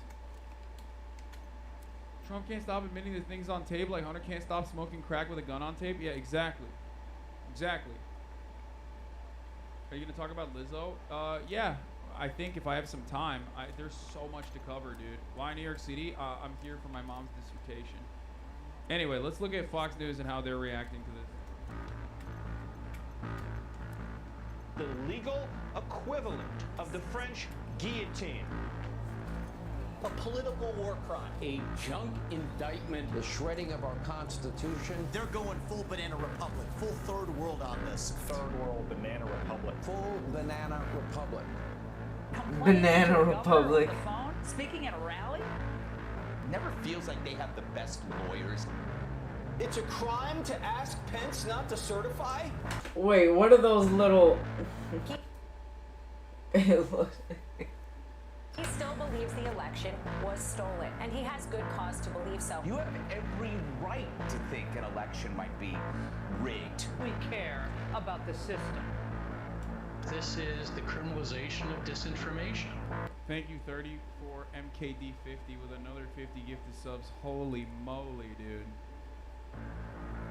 Trump can't stop admitting the things on tape, like Hunter can't stop smoking crack with a gun on tape. Yeah, exactly. Are you gonna talk about Lizzo? Yeah. I think if I have some time, there's so much to cover, dude. Why New York City? I'm here for my mom's dissertation. Anyway, let's look at Fox News and how they're reacting to this. The legal equivalent of the French guillotine. A political war crime. A junk indictment. The shredding of our Constitution. They're going full banana republic. Full third world on this. Third world banana republic. Full banana republic. Banana Republic. Speaking at a rally? Never feels like they have the best lawyers. It's a crime to ask Pence not to certify? Wait, what are those little... He still believes the election was stolen, and he has good cause to believe so. You have every right to think an election might be rigged. We care about the system. This is the criminalization of disinformation. Thank you, 30 for MKD50 with another 50 gifted subs. Holy moly, dude.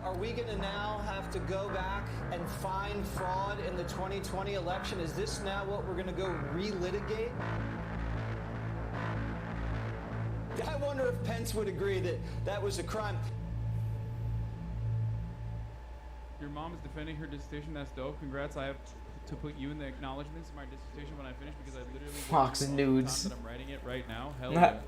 Are we gonna now have to go back and find fraud in the 2020 election? Is this now what we're gonna go relitigate? I wonder if Pence would agree that that was a crime. Your mom is defending her dissertation. That's dope. Congrats. I have to put you in the acknowledgments of my dissertation when I finish because I literally Fox Nudes. that I'm writing it right now. Hell yeah.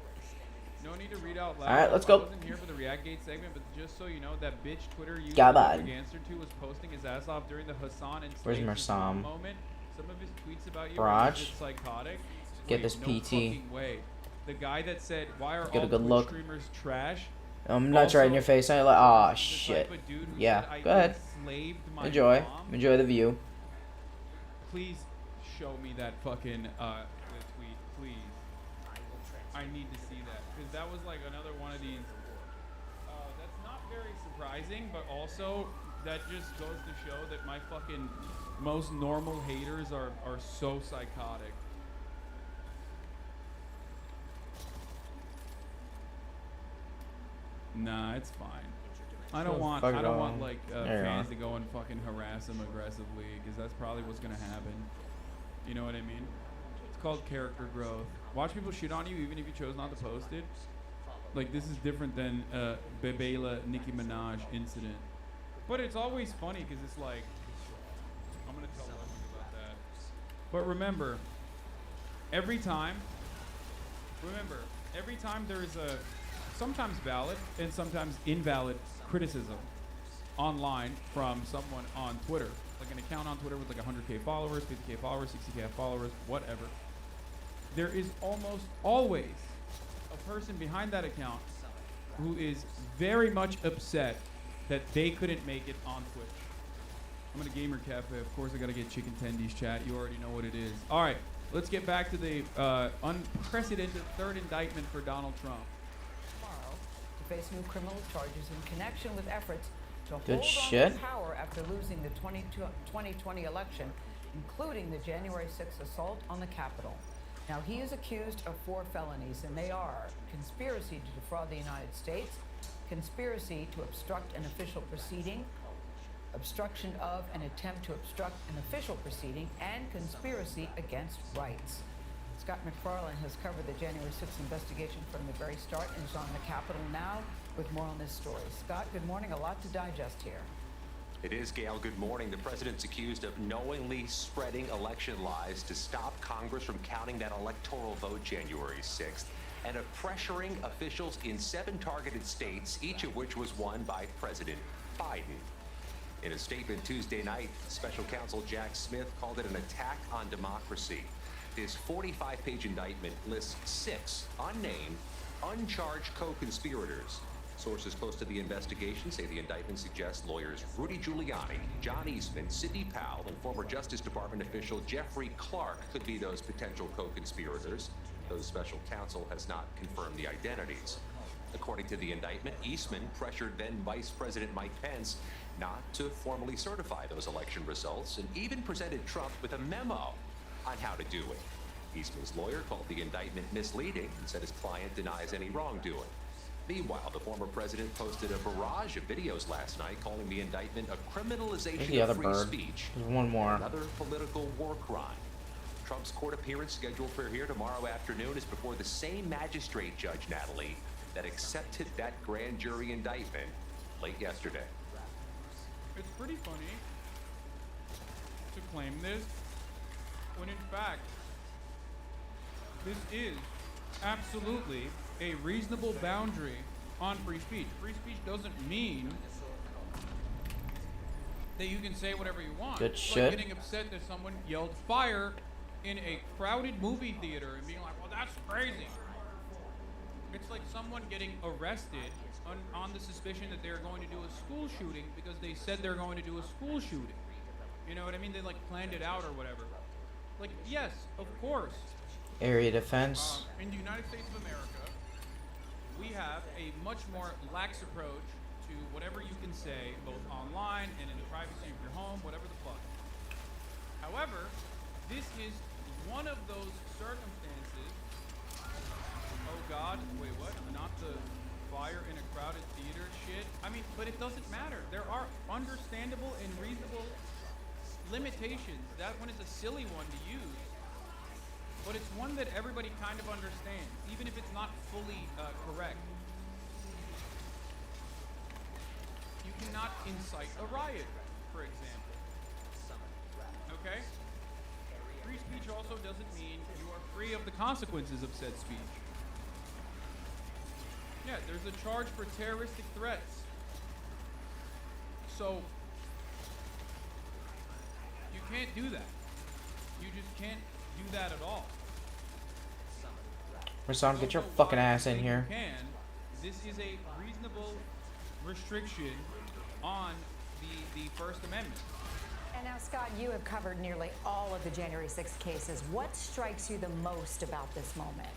No need to read out loud. All right, let's I go. wasn't here for the Reactgate segment, but just so you know, that bitch Twitter user Come that on. Rick answered to was posting his ass off during the Hassan and Where's Slaves Islam Mersam? moment. Some of his tweets about you Barrage. are legit psychotic. Get Wait, this no PT. fucking way. The guy that said, "Why are Get a all good Twitch look. streamers trash?" I'm not right in your face. I like, is oh the shit. type of dude who Yeah, said, "I go ahead. enslaved my Enjoy. mom." Enjoy the view. Please show me that fucking the tweet, please. I need to see that because that was like another one of these. That's not very surprising, but also that just goes to show that my fucking most normal haters are so psychotic. Nah, it's fine. I don't want like fans to go and fucking harass him aggressively because that's probably what's gonna happen. You know what I mean? It's called character growth. Watch people shit on you even if you chose not to post it. Like this is different than Bebela Nicki Minaj incident. But it's always funny because it's like I'm gonna tell Leslie about that. But remember, every time there is a sometimes valid and sometimes invalid criticism online from someone on Twitter, like an account on Twitter with like 100K followers, 50K followers, 60K followers, whatever. There is almost always a person behind that account who is very much upset that they couldn't make it on Twitch. I'm gonna Gamer Cafe. Of course, I gotta get chicken tendies, chat. You already know what it is. All right, let's get back to the unprecedented third indictment for Donald Trump. Tomorrow, to face new criminal charges in connection with efforts to Good hold shit. on to power after losing the 2020 election, including the January 6th assault on the Capitol. Now, he is accused of 4 felonies, and they are conspiracy to defraud the United States, conspiracy to obstruct an official proceeding, obstruction of an attempt to obstruct an official proceeding, and conspiracy against rights. Scott McFarlane has covered the January 6th investigation from the very start and is on the Capitol now with more on this story. Scott, good morning. A lot to digest here. It is, Gail. Good morning. The president's accused of knowingly spreading election lies to stop Congress from counting that electoral vote January 6th, and of pressuring officials in 7 targeted states, each of which was won by President Biden. In a statement Tuesday night, Special Counsel Jack Smith called it an attack on democracy. His 45-page indictment lists 6 unnamed, uncharged co-conspirators. Sources close to the investigation say the indictment suggests lawyers Rudy Giuliani, John Eastman, Sidney Powell, and former Justice Department official Jeffrey Clark could be those potential co-conspirators, though the special counsel has not confirmed the identities. According to the indictment, Eastman pressured then Vice President Mike Pence not to formally certify those election results and even presented Trump with a memo on how to do it. Eastman's lawyer called the indictment misleading and said his client denies any wrongdoing. Meanwhile, the former president posted a barrage of videos last night calling the indictment a criminalization of free speech. There's one more. Another political war crime. Trump's court appearance scheduled for here tomorrow afternoon is before the same magistrate judge, Natalie, that accepted that grand jury indictment late yesterday. It's pretty funny to claim this when in fact this is absolutely a reasonable boundary on free speech. Free speech doesn't mean that you can say whatever you want. Good It's shit. like getting upset that someone yelled fire in a crowded movie theater and being like, well, that's crazy. It's like someone getting arrested on the suspicion that they're going to do a school shooting because they said they're going to do a school shooting. You know what I mean? They like planned it out or whatever. Like, yes, of course. Area defense. In the United States of America, we have a much more lax approach to whatever you can say, both online and in the privacy of your home, whatever the fuck. However, this is one of those circumstances. Oh God, wait, what? Not the fire in a crowded theater shit? I mean, but it doesn't matter. There are understandable and reasonable limitations. That one is a silly one to use. But it's one that everybody kind of understands, even if it's not fully correct. You cannot incite a riot, for example. Okay? Free speech also doesn't mean you are free of the consequences of said speech. Yeah, there's a charge for terroristic threats. So you can't do that. You just can't do that at all. Rasan, get your fucking ass in here. You can. This is a reasonable restriction on the First Amendment. And now, Scott, you have covered nearly all of the January 6th cases. What strikes you the most about this moment?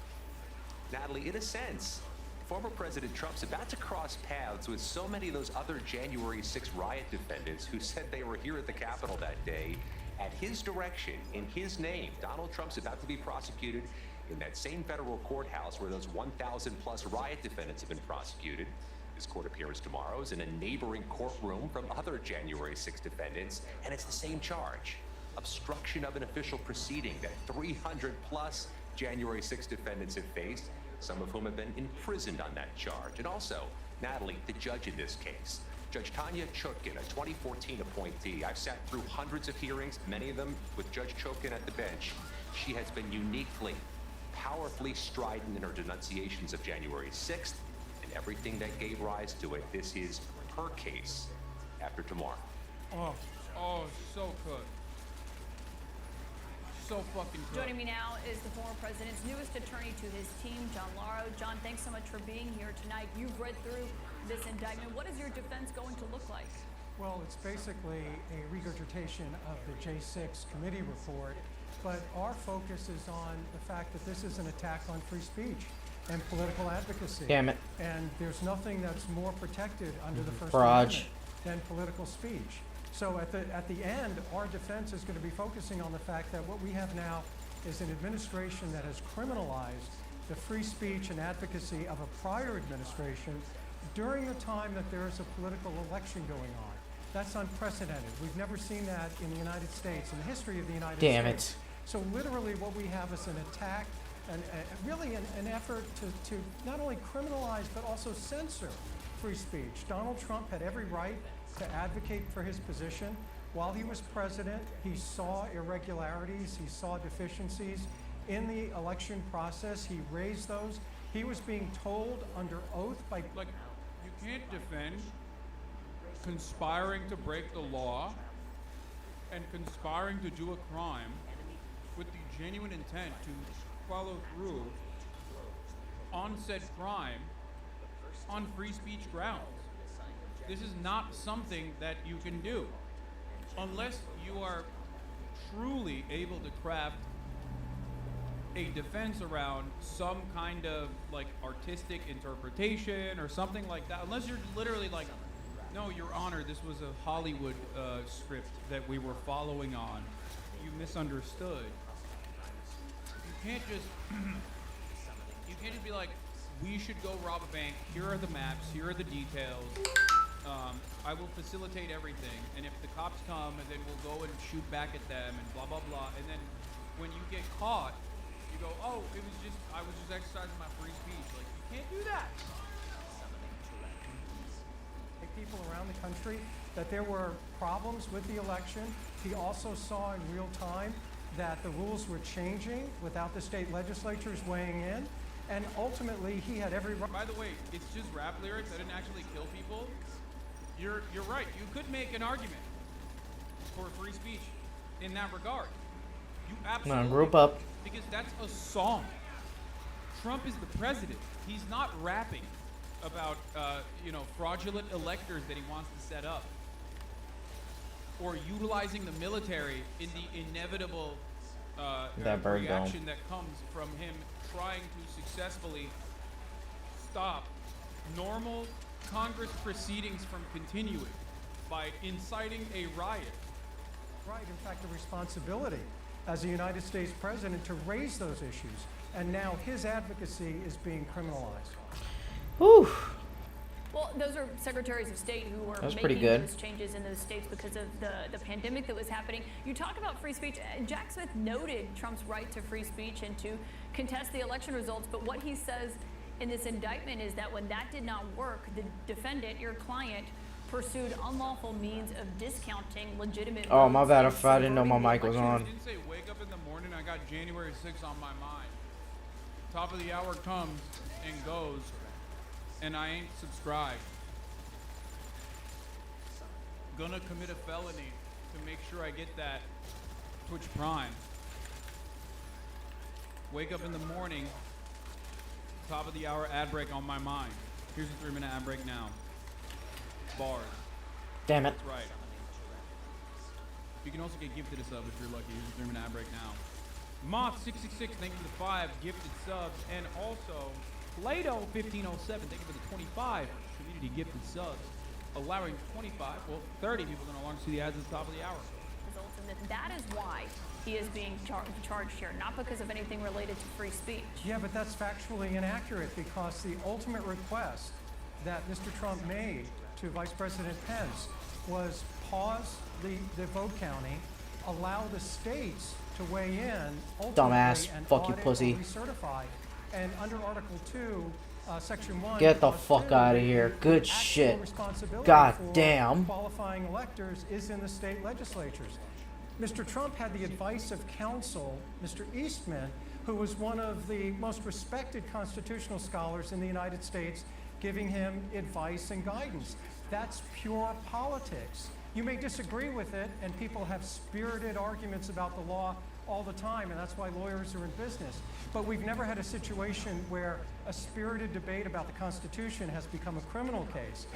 Natalie, in a sense, former President Trump's about to cross paths with so many of those other January 6 riot defendants who said they were here at the Capitol that day. At his direction, in his name, Donald Trump's about to be prosecuted in that same federal courthouse where those 1,000 plus riot defendants have been prosecuted. His court appearance tomorrow is in a neighboring courtroom from other January 6 defendants, and it's the same charge: obstruction of an official proceeding that 300 plus January 6 defendants have faced, some of whom have been imprisoned on that charge. And also, Natalie, the judge in this case, Judge Tanya Chutkin, a 2014 appointee. I've sat through hundreds of hearings, many of them with Judge Chutkin at the bench. She has been uniquely, powerfully strident in her denunciations of January 6th and everything that gave rise to it. This is her case after tomorrow. Oh, so good. So fucking good. Joining me now is the former president's newest attorney to his team, John Lauro. John, thanks so much for being here tonight. You've read through this indictment. What is your defense going to look like? Well, it's basically a regurgitation of the J6 committee report, but our focus is on the fact that this is an attack on free speech and political advocacy. Damn it. And there's nothing that's more protected under the First Barrage. Amendment than political speech. So at the end, our defense is going to be focusing on the fact that what we have now is an administration that has criminalized the free speech and advocacy of a prior administration during the time that there is a political election going on. That's unprecedented. We've never seen that in the United States, in the history of the United States. Damn it. So literally what we have is an attack and really an effort to not only criminalize but also censor free speech. Donald Trump had every right to advocate for his position. While he was president, he saw irregularities, he saw deficiencies in the election process. He raised those. He was being told under oath by... Like, you can't defend conspiring to break the law and conspiring to do a crime with the genuine intent to follow through on said crime on free speech grounds. This is not something that you can do unless you are truly able to craft a defense around some kind of like artistic interpretation or something like that. Unless you're literally like, no, Your Honor, this was a Hollywood script that we were following on. You misunderstood. You can't just be like, we should go rob a bank. Here are the maps. Here are the details. I will facilitate everything. And if the cops come, and then we'll go and shoot back at them and blah, blah, blah. And then when you get caught, you go, oh, I was just exercising my free speech. Like, you can't do that. People around the country that there were problems with the election. He also saw in real time that the rules were changing without the state legislatures weighing in. And ultimately, he had every right. By the way, it's just rap lyrics. I didn't actually kill people. You're right. You could make an argument for free speech in that regard. You absolutely. No, group up. Because that's a song. Trump is the president. He's not rapping about fraudulent electors that he wants to set up, or utilizing the military in the inevitable reaction that comes from him trying to successfully stop normal Congress proceedings from continuing by inciting a riot. Right, in fact, the responsibility as a United States president to raise those issues, and now his advocacy is being criminalized. Whew. Well, those are secretaries of state who are making those changes in those states because of the pandemic that was happening. You talk about free speech. Jack Smith noted Trump's right to free speech and to contest the election results, but what he says in this indictment is that when that did not work, the defendant, your client, pursued unlawful means of discounting legitimate Oh, my votes bad. and If I didn't know my mic was I on. didn't say wake up in the morning, I got January 6th on my mind. Top of the hour comes and goes. and I ain't subscribed. Gonna commit a felony to make sure I get that Twitch Prime. Wake up in the morning, top of the hour ad break on my mind. Here's a 3-minute ad break now. Bars. Damn it. That's right. You can also get gifted a sub if you're lucky. Here's a 3-minute ad break now. Moth666, thank you for the 5 gifted subs. And also, Plato1507, thank you for the 25 community gifted subs. Allowing 25, well, 30 people going to along to see the ads at the top of the hour. Results in that is why he is being charged here, not because of anything related to free speech. Yeah, but that's factually inaccurate because the ultimate request that Mr. Trump made to Vice President Pence was pause the vote counting, allow the states to weigh in, ultimately, Dumbass, and fuck you, audit pussy. or recertify. And under Article 2, Section 1, Get the Clause fuck 2, out of here. Good actual shit. responsibility God for damn. qualifying electors is in the state legislatures. Mr. Trump had the advice of counsel, Mr. Eastman, who was one of the most respected constitutional scholars in the United States, giving him advice and guidance. That's pure politics. You may disagree with it, and people have spirited arguments about the law all the time, and that's why lawyers are in business. But we've never had a situation where a spirited debate about the Constitution has become a criminal case.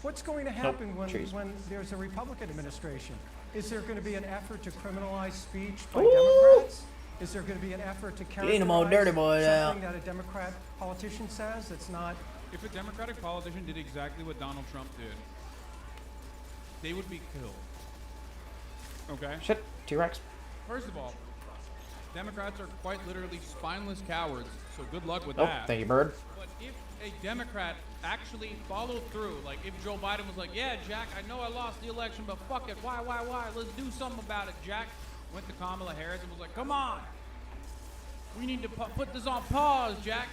What's going to happen when there's a Republican administration? Is there going to be an effort to criminalize speech by Democrats? Is there going to be an effort to Clean 'em all dirty boy something that a Democrat politician says? It's not. If a Democratic politician did exactly what Donald Trump did, they would be killed. Okay? Shit, T-Rex. First of all, Democrats are quite literally spineless cowards, so good luck with Oh, that. thank you, Bird. But if a Democrat actually followed through, like if Joe Biden was like, yeah, Jack, I know I lost the election, but fuck it, why? Let's do something about it, Jack. Went to Kamala Harris and was like, come on. We need to put this on pause, Jack.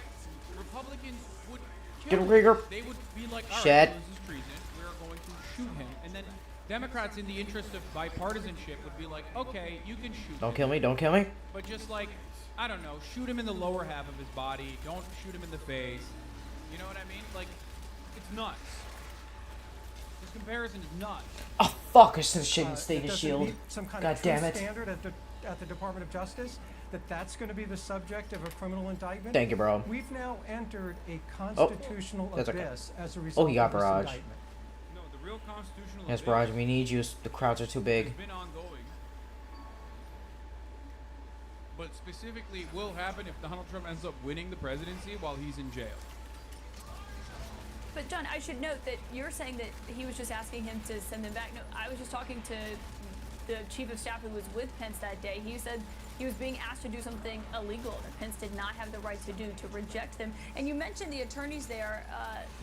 Republicans would kill him. They would be like, all right, well, this is treason. We're going to shoot him. And then Democrats, in the interest of bipartisanship, would be like, okay, you can shoot him. Don't kill me, don't kill me. But just like, I don't know, shoot him in the lower half of his body. Don't shoot him in the face. You know what I mean? Like, it's nuts. This comparison is nuts. Oh, fuck, I said shit in State of Does it Shield. meet some kind God of damn true it. standard at the Department of Justice? That's going to be the subject of a criminal indictment? Thank you, bro. We've now entered a constitutional that's okay. abyss as a result Oh, he got of this barrage. indictment. No, the real constitutional Yes, abyss Barrage, we need you. The crowds are too big. has been ongoing. But specifically, will happen if Donald Trump ends up winning the presidency while he's in jail. But John, I should note that you're saying that he was just asking him to send them back. No, I was just talking to the chief of staff who was with Pence that day. He said he was being asked to do something illegal that Pence did not have the right to do, to reject them. And you mentioned the attorneys there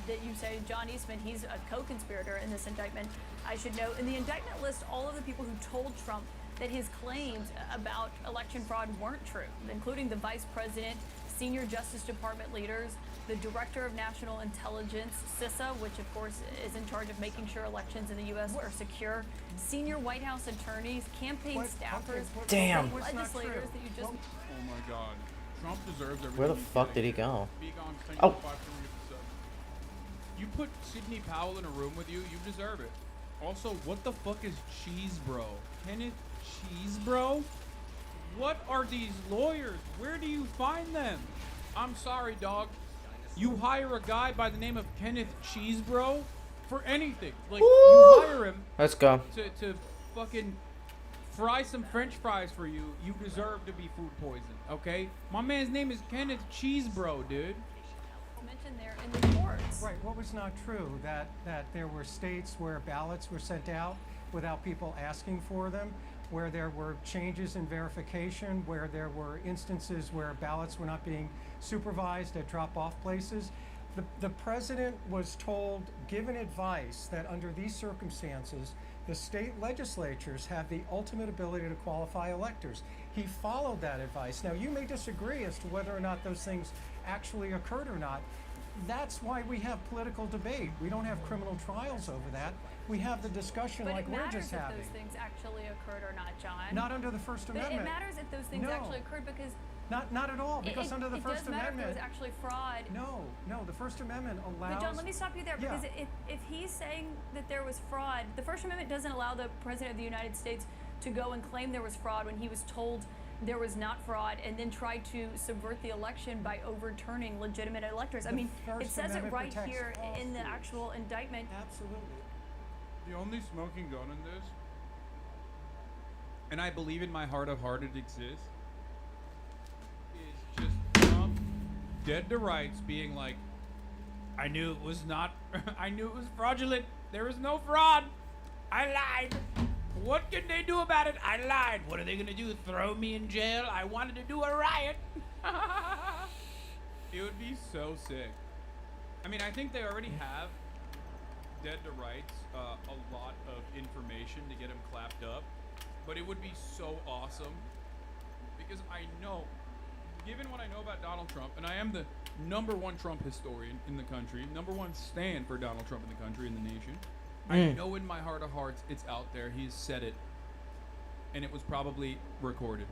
that you say, John Eastman, he's a co-conspirator in this indictment. I should note, in the indictment list all of the people who told Trump that his claims about election fraud weren't true, including the vice president, senior Justice Department leaders, the Director of National Intelligence, CISA, which of course is in charge of making sure elections in the U.S. are secure, senior White House attorneys, campaign staffers, Damn. legislators that you just... Oh my God. Trump deserves everything. Where the he's fuck getting. did he go? Be gone, thank Oh. you, 5 for the sub. You put Sidney Powell in a room with you, you deserve it. Also, what the fuck is Cheese Bro? Kenneth Cheese Bro? What are these lawyers? Where do you find them? I'm sorry, dog. You hire a guy by the name of Kenneth Cheesebro for anything. Like, you hire him Let's go. to fucking fry some french fries for you. You deserve to be food poisoned, okay? My man's name is Kenneth Cheesebro, dude. mentioned there in the courts. Right. What was not true? That there were states where ballots were sent out without people asking for them, where there were changes in verification, where there were instances where ballots were not being supervised at drop-off places. The president was told, given advice, that under these circumstances, the state legislatures have the ultimate ability to qualify electors. He followed that advice. Now, you may disagree as to whether or not those things actually occurred or not. That's why we have political debate. We don't have criminal trials over that. We have the discussion But like it we're matters just if having. those things actually occurred or not, John. Not under the First But Amendment. it matters if those things No. actually occurred because Not at all, because under the First it does matter Amendment, if there was actually fraud. no, the First Amendment allows. But John, let me stop you there, Yeah. because if he's saying that there was fraud, the First Amendment doesn't allow the President of the United States to go and claim there was fraud when he was told there was not fraud, and then try to subvert the election by overturning legitimate electors. I mean, it First says it Amendment right protects here all in the speech. actual indictment. Absolutely. The only smoking gun in this, and I believe in my heart of heart it exists, is just Trump dead to rights being like, I knew it was not, I knew it was fraudulent. There was no fraud. I lied. What can they do about it? I lied. What are they gonna do? Throw me in jail? I wanted to do a riot. It would be so sick. I mean, I think they already have dead to rights a lot of information to get him clapped up, but it would be so awesome because I know, given what I know about Donald Trump, and I am the #1 Trump historian in the country, #1 stan for Donald Trump in the country and the nation. I know in my heart of hearts it's out there. He's said it, and it was probably recorded.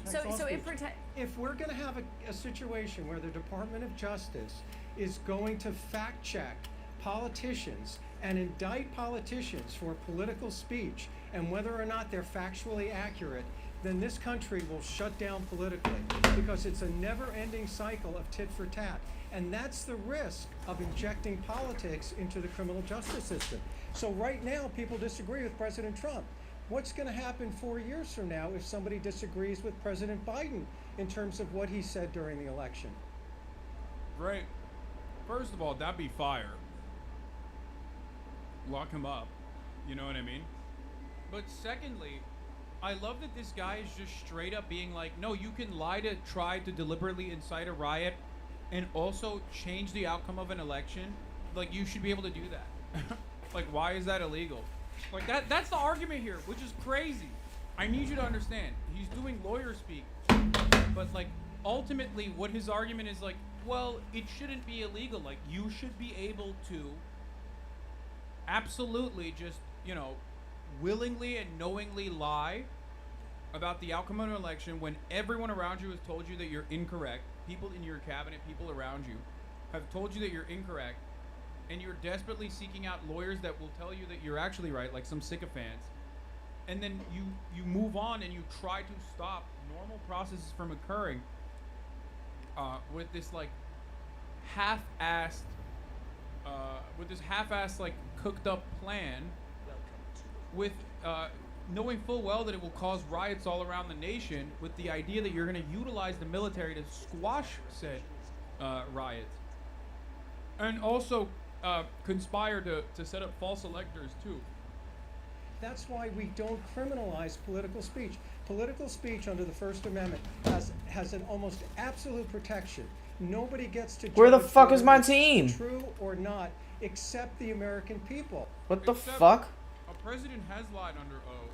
So it protect. If we're going to have a situation where the Department of Justice is going to fact check politicians and indict politicians for political speech and whether or not they're factually accurate, then this country will shut down politically, because it's a never-ending cycle of tit for tat. And that's the risk of injecting politics into the criminal justice system. So right now, people disagree with President Trump. What's going to happen 4 years from now if somebody disagrees with President Biden in terms of what he said during the election? Great. First of all, that'd be fire. Lock him up. You know what I mean? But secondly, I love that this guy is just straight up being like, no, you can lie to try to deliberately incite a riot and also change the outcome of an election. Like, you should be able to do that. Like, why is that illegal? Like, that's the argument here, which is crazy. I need you to understand. He's doing lawyer speak. But, like, ultimately, what his argument is like, well, it shouldn't be illegal. Like, you should be able to absolutely just, you know, willingly and knowingly lie about the outcome of an election when everyone around you has told you that you're incorrect. People in your cabinet, people around you have told you that you're incorrect, and you're desperately seeking out lawyers that will tell you that you're actually right, like some sycophants. And then you move on and you try to stop normal processes from occurring with this like half-assed like cooked up plan with knowing full well that it will cause riots all around the nation, with the idea that you're going to utilize the military to squash said riots, and also conspire to set up false electors too. That's why we don't criminalize political speech. Political speech under the First Amendment has an almost absolute protection. Nobody gets to Where the judge fuck is whether my it's team? True or not, except the American people. What the Except fuck? A president has lied under oath.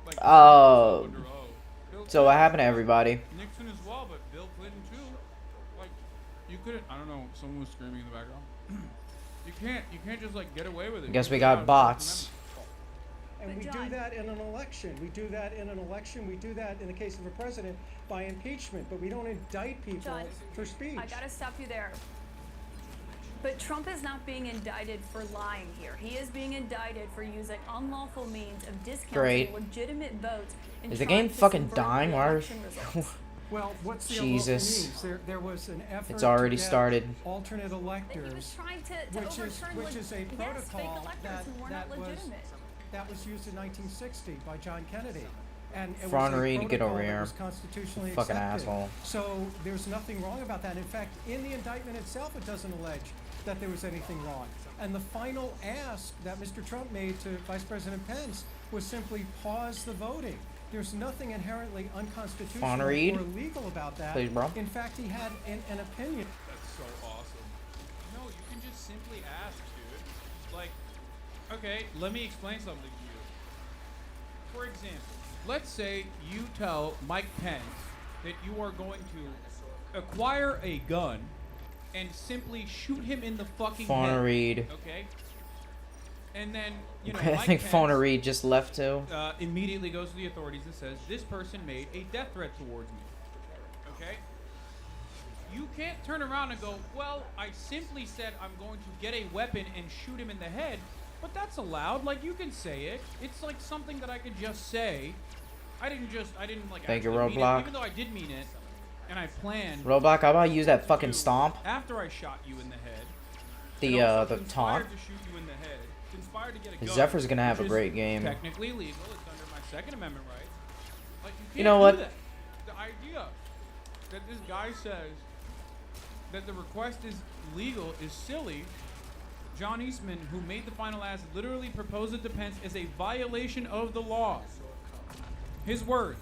Like, Oh. under oath. Bill So what Clinton- happened to everybody? Nixon as well, but Bill Clinton too. Like, you couldn't. I don't know. Someone was screaming in the background. You can't just like get away with it. Guess we You got gotta- bots. And we do that in an election. We do that in an election. We do that in the case of a president by impeachment, but we don't indict people John, for speech. I gotta stop you there. But Trump is not being indicted for lying here. He is being indicted for using unlawful means of discounting Great. legitimate votes. And Is the trying game to fucking subvert dying? the Why are- election results. Well, what's the Jesus. unlawful means? There was an effort It's already to get started. alternate He was electors, trying to which is a fake protocol electors who were not legitimate. that was used in 1960 by John Kennedy. And it Ron was a Reed, get protocol over that here. was constitutionally You fucking accepted. asshole. So there's nothing wrong about that. In fact, in the indictment itself, it doesn't allege that there was anything wrong. And the final ask that Mr. Trump made to Vice President Pence was simply pause the voting. There's nothing inherently unconstitutional Ron or Reed? illegal about that. Please, bro. In fact, he had an opinion. That's so awesome. No, you can just simply ask, dude. Like, okay, let me explain something to you. For example, let's say you tell Mike Pence that you are going to acquire a gun and simply shoot him in the fucking Fauna head. Reed. Okay? And then, you know, I Mike think Pence, Fauna Reed just left too. immediately goes to the authorities and says, this person made a death threat towards me. Okay? You can't turn around and go, well, I simply said I'm going to get a weapon and shoot him in the head, but that's allowed. Like, you can say it. It's like something that I could just say. I didn't like Thank you, actually mean it, Roadblock. even though I did mean it, and I planned. Roadblock, how about use that fucking stomp? After I shot you in the head. The also taunt. conspired to shoot you in the head. Conspired to get a gun, Zephyrs gonna have a which is great game. Technically legal. It's under my Second Amendment rights. Like, you can't You know do what? that. The idea that this guy says that the request is legal is silly. John Eastman, who made the final ask, literally proposed it to Pence as a violation of the law. His words.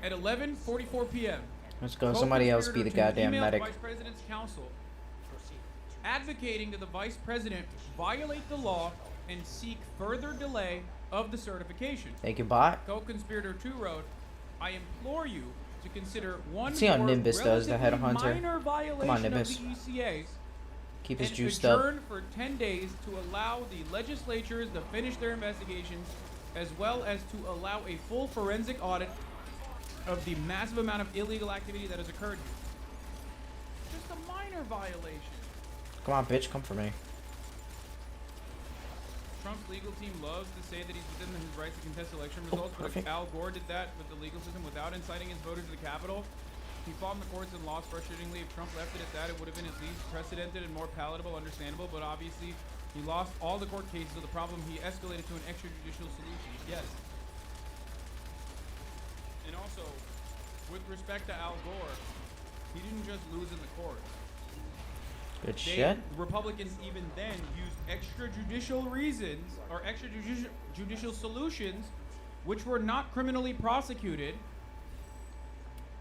At 11:44 p.m. Let's go. Somebody else be the goddamn medic. Vice President's counsel, advocating that the Vice President violate the law and seek further delay of the certification. Thank you, bot. Co-conspirator 2 wrote, I implore you to consider one Let's see how more Nimbus does, the head relatively hunter. minor violation Come on, Nimbus. of the ECA Keep his and juiced up. adjourn for 10 days to allow the legislatures to finish their investigations, as well as to allow a full forensic audit of the massive amount of illegal activity that has occurred here. Just a minor violation. Come on, bitch. Come for me. Trump's legal team loves to say that he's within his rights to contest election results, but if perfect. Al Gore did that with the legal system without inciting his voters to the Capitol, he fought in the courts and lost frustratingly. If Trump left it at that, it would have been at least precedented and more palatable, understandable, but obviously he lost all the court cases of the problem. He escalated to an extrajudicial solution. Yes. And also, with respect to Al Gore, he didn't just lose in the courts. Good shit. Republicans even then used extrajudicial reasons or extrajudicial solutions, which were not criminally prosecuted,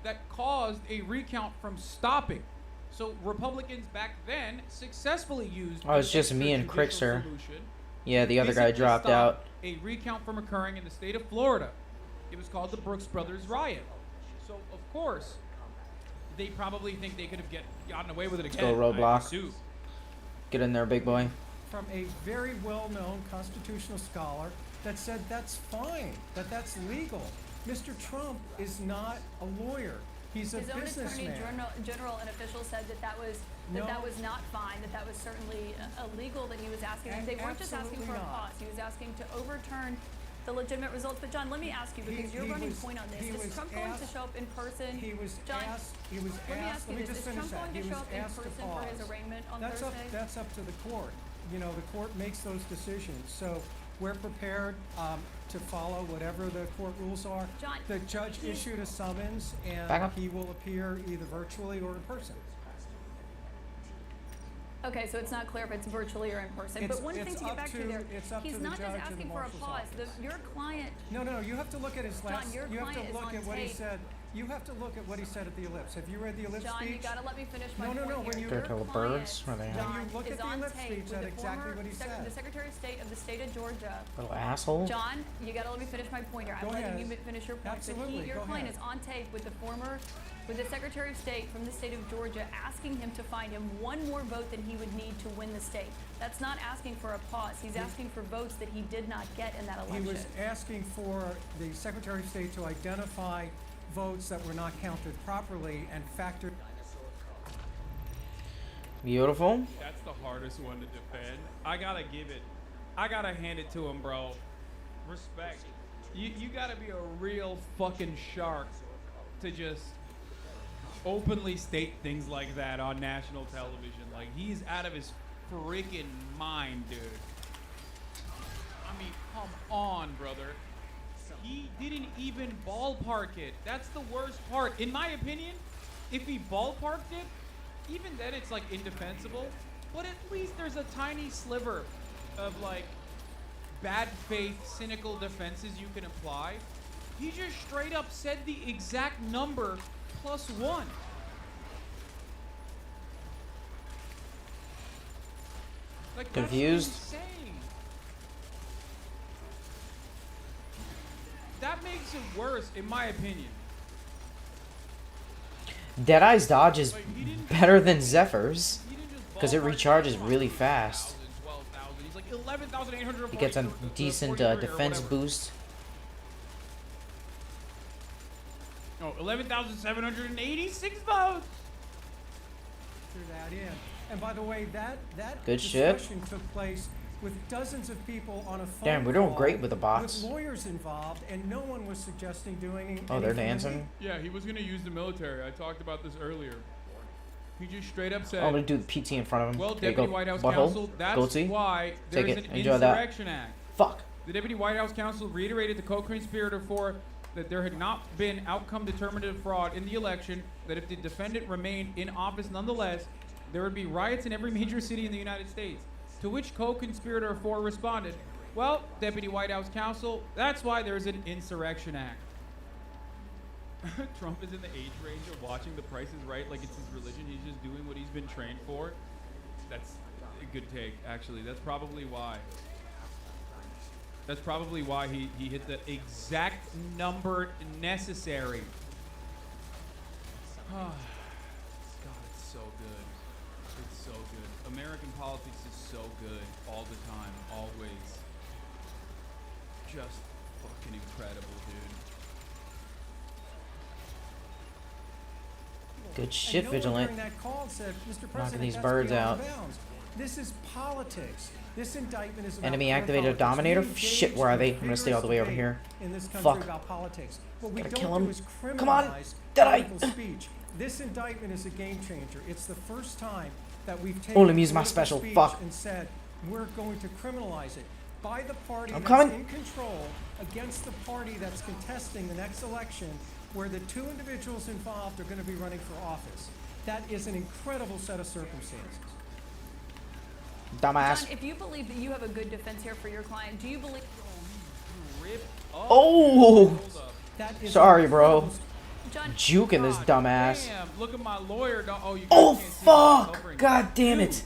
that caused a recount from stopping. So Republicans back then successfully used. Oh, it's just me and Crickster. Yeah, the other guy basically dropped stopped out. A recount from occurring in the state of Florida. It was called the Brooks Brothers riot. So of course, they probably think they could have gotten away with it again. Let's go, Roadblock. I assume. Get in there, big boy. From a very well-known constitutional scholar that said that's fine, that's legal. Mr. Trump is not a lawyer. He's a His own businessman. attorney general and official said that was not fine, that was certainly illegal, that he was asking. They weren't just asking for a pause. He was asking to overturn the legitimate results. But John, let me ask you, because you're running point on this. Is Trump going to show up in person? He was John, asked. let me ask you this: Is Trump going to show up in person for his arraignment on Thursday? That's up to the court. You know, the court makes those decisions. So we're prepared to follow whatever the court rules are. John, the judge issued a summons, and he will appear either virtually or in person. Okay, so it's not clear if it's virtually or in person. But one thing to get back to there, he's not just asking for a pause. Your client. No, you have to look at his last. John, you have to look on at what he tape. said. You have to look at what he said at the ellipse. Have you read the ellipse John, speech? you gotta let me finish my point No. When you They're called birds. What are they? John look is at the on ellipse tape speech, with that's the exactly former what he said. the Secretary of State of the state of Georgia. Little asshole. John, you gotta let me finish my point here. I'm Go letting ahead. you finish your point. Absolutely, But your go client ahead. is on tape with the Secretary of State from the state of Georgia, asking him to find him one more vote than he would need to win the state. That's not asking for a pause. He's asking for votes that he did not get in that election. He was asking for the Secretary of State to identify votes that were not counted properly and factor. Beautiful. That's the hardest one to defend. I gotta hand it to him, bro. Respect. You gotta be a real fucking shark to just openly state things like that on national television. Like, he's out of his freaking mind, dude. I mean, come on, brother. He didn't even ballpark it. That's the worst part. In my opinion, if he ballparked it, even then it's like indefensible. But at least there's a tiny sliver of like bad faith, cynical defenses you can apply. He just straight up said the exact number +1. Like, Confused? That's insane. That makes it worse, in my opinion. Deadeye's dodge is better than Zephyr's because it recharges really fast. 11,800. He gets a decent defense boost. Oh, 11,786 votes. Factor that in. And by the way, that Good shit. discussion took place with dozens of people on a phone Damn, we're doing call great with the bots. with lawyers involved, and no one was suggesting doing anything. Oh, they're dancing. Yeah, he was gonna use the military. I talked about this earlier. He just straight up said, Oh, I'm gonna do the PT in front of him. well, There you Deputy go. White House Butthole. Counsel, that's Goatee. why Take there's it. an Enjoy that. Insurrection Act. Fuck. The Deputy White House Counsel reiterated the co-conspirator for that there had not been outcome determinative fraud in the election, that if the defendant remained in office nonetheless, there would be riots in every major city in the United States. To which co-conspirator 4 responded, well, Deputy White House Counsel, that's why there's an Insurrection Act. Trump is in the age range of watching The Price is Right like it's his religion. He's just doing what he's been trained for. That's a good take, actually. That's probably why. That's probably why he hit the exact number necessary. God, it's so good. It's so good. American politics is so good all the time, always. Just fucking incredible, dude. Good shit, and Vigilant. during that call said, Mr. President, Knocking these that's birds beyond out. bounds. This is politics. This indictment is about Enemy pure activated politics. Dominator? We engage Shit, where are in they? I'm gonna stay all the way over vigorous here. debate in this country Fuck. about politics. What we Gotta don't kill do him. is Come on. criminalize Did I? political speech. This indictment is a game changer. It's the first time that we've taken Oh, let me use my political special. speech Fuck. and said we're going to criminalize it by the party I'm that's coming. in control against the party that's contesting the next election, where the two individuals involved are going to be running for office. That is an incredible set of circumstances. Dumbass. John, if you believe that you have a good defense here for your client, do you believe? Oh! That is Sorry, bro. John, Juking this dumbass. Damn, look at my lawyer. Oh, you Oh, can't see me fuck! covering God it. damn Dude, it.